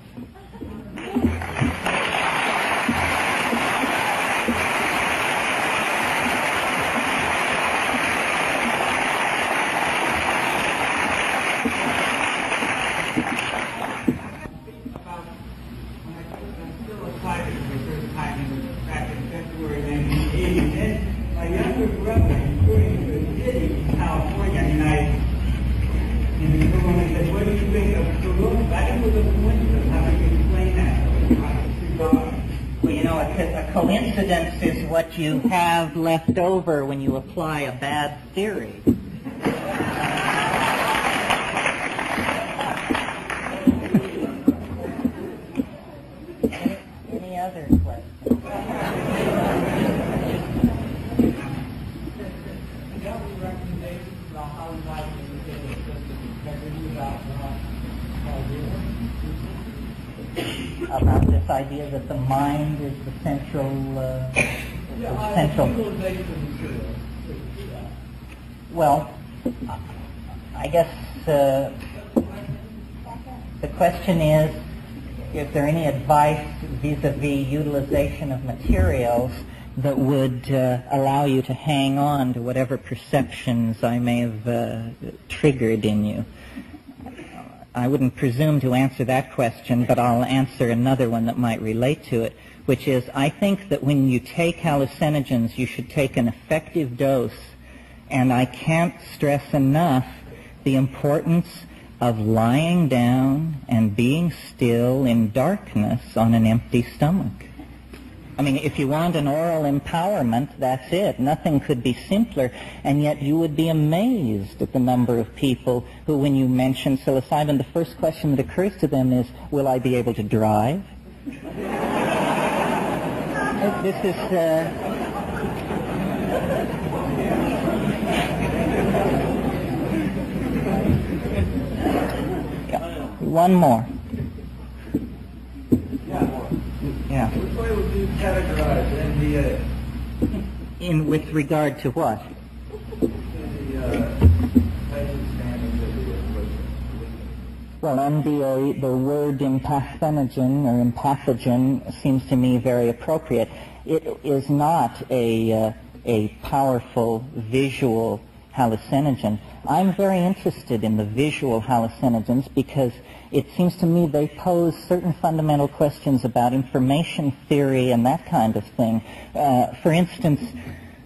Coincidence is what you have left over when you apply a bad theory. Any other questions? About this idea that the mind is the central, Well, I guess the question is there any advice vis-a-vis utilization of materials that would allow you to hang on to whatever perceptions I may have triggered in you? I wouldn't presume to answer that question, but I'll answer another one that might relate to it, which is I think that when you take hallucinogens, you should take an effective dose, and I can't stress enough the importance of lying down and being still in darkness on an empty stomach. I mean, if you want an oral empowerment, that's it. Nothing could be simpler. And yet you would be amazed at the number of people who, when you mention psilocybin, the first question that occurs to them is, will I be able to drive? This is... One more. Yeah. Which way would you categorize NDA? With regard to what? Well, NDA, the word empathenogen or empathogen seems to me very appropriate. It is not a powerful visual hallucinogen. I'm very interested in the visual hallucinogens because it seems to me they pose certain fundamental questions about information theory and that kind of thing. For instance,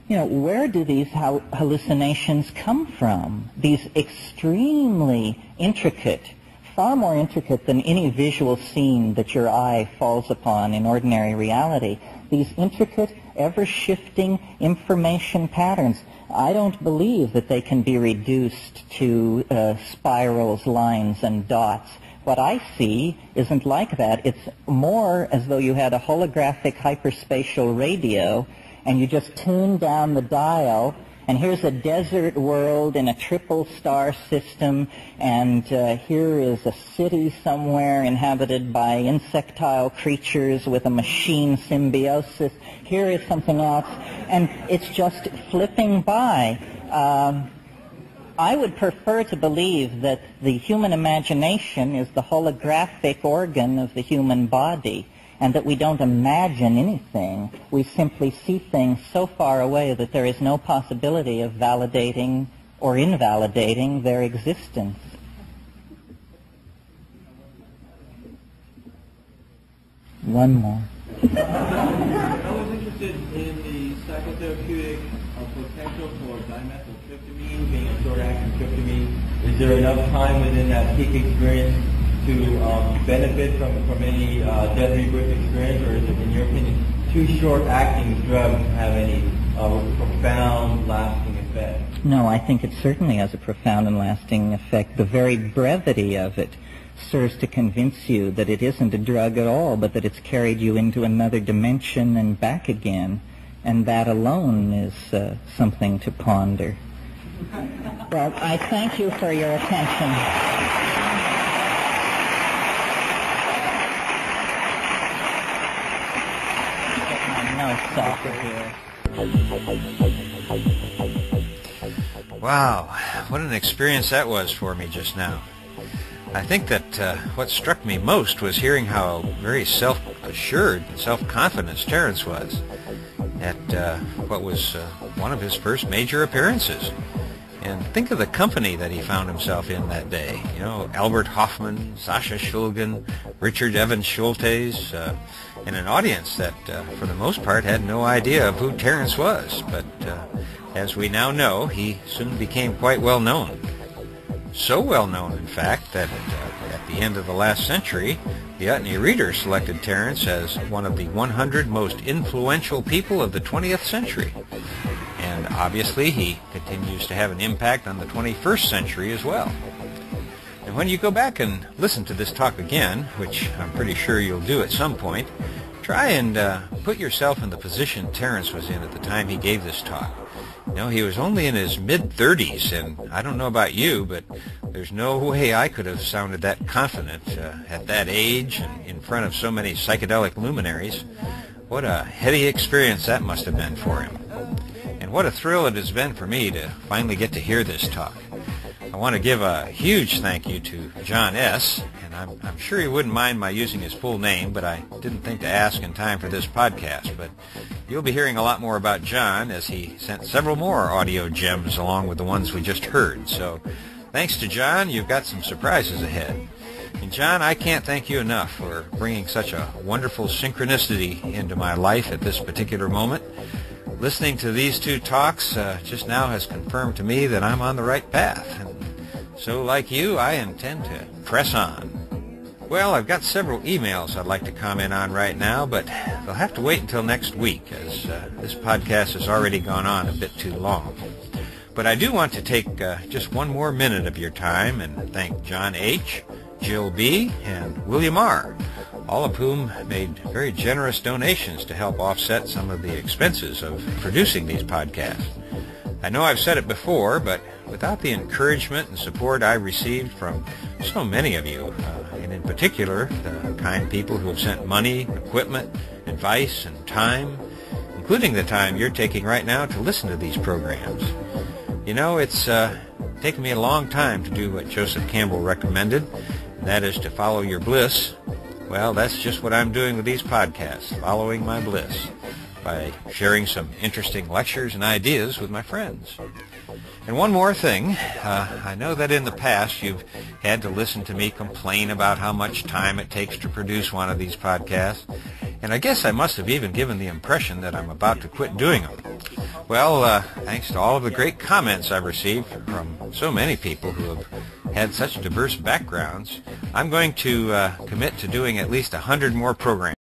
where do these hallucinations come from? These extremely intricate, far more intricate than any visual scene that your eye falls upon in ordinary reality. These intricate, ever-shifting information patterns. I don't believe that they can be reduced to spirals, lines, and dots. What I see isn't like that. It's more as though you had a holographic hyperspatial radio and you just tune down the dial, and here's a desert world in a triple star system, and here is a city somewhere inhabited by insectile creatures with a machine symbiosis. Here is something else, and it's just flipping by. I would prefer to believe that the human imagination is the holographic organ of the human body, and that we don't imagine anything. We simply see things so far away that there is no possibility of validating or invalidating their existence. One more. I was interested in the psychotherapeutic potential for dimethyltryptamine being a short-acting tryptamine. Is there enough time within that peak experience to benefit from any death rebirth experience, or is it, in your opinion, too short-acting drugs have any profound, lasting effect? No, I think it certainly has a profound and lasting effect. The very brevity of it serves to convince you that it isn't a drug at all, but that it's carried you into another dimension and back again. And that alone is something to ponder. Well, I thank you for your attention. Wow, what an experience that was for me just now. I think that what struck me most was hearing how very self-assured and self-confident Terence was at what was one of his first major appearances. And think of the company that he found himself in that day. You know, Albert Hoffman, Sasha Shulgin, Richard Evans Schultes, and an audience that, for the most part, had no idea of who Terence was. But as we now know, he soon became quite well known. So well known, in fact, that at the end of the last century, the Utne Reader selected Terence as one of the 100 most influential people of the 20th century. And obviously, he continues to have an impact on the 21st century as well. And when you go back and listen to this talk again, which I'm pretty sure you'll do at some point, try and put yourself in the position Terence was in at the time he gave this talk. You know, he was only in his mid-30s, and I don't know about you, but there's no way I could have sounded that confident at that age and in front of so many psychedelic luminaries. What a heady experience that must have been for him. And what a thrill it has been for me to finally get to hear this talk. I want to give a huge thank you to John S., and I'm sure he wouldn't mind my using his full name, but I didn't think to ask in time for this podcast. But you'll be hearing a lot more about John, as he sent several more audio gems along with the ones we just heard. So thanks to John, you've got some surprises ahead. And John, I can't thank you enough for bringing such a wonderful synchronicity into my life at this particular moment. Listening to these two talks just now has confirmed to me that I'm on the right path. And so, like you, I intend to press on. Well, I've got several emails I'd like to comment on right now, but they'll have to wait until next week, as this podcast has already gone on a bit too long. But I do want to take just one more minute of your time and thank John H., Jill B., and William R., all of whom made very generous donations to help offset some of the expenses of producing these podcasts. I know I've said it before, but without the encouragement and support I received from so many of you, and in particular the kind people who have sent money, equipment, advice, and time, including the time you're taking right now to listen to these programs. You know, it's taken me a long time to do what Joseph Campbell recommended, and that is to follow your bliss. Well, that's just what I'm doing with these podcasts, following my bliss, by sharing some interesting lectures and ideas with my friends. And one more thing, I know that in the past you've had to listen to me complain about how much time it takes to produce one of these podcasts, and I guess I must have even given the impression that I'm about to quit doing them. Well, thanks to all of the great comments I've received from so many people who have had such diverse backgrounds, I'm going to commit to doing at least 100 more programs.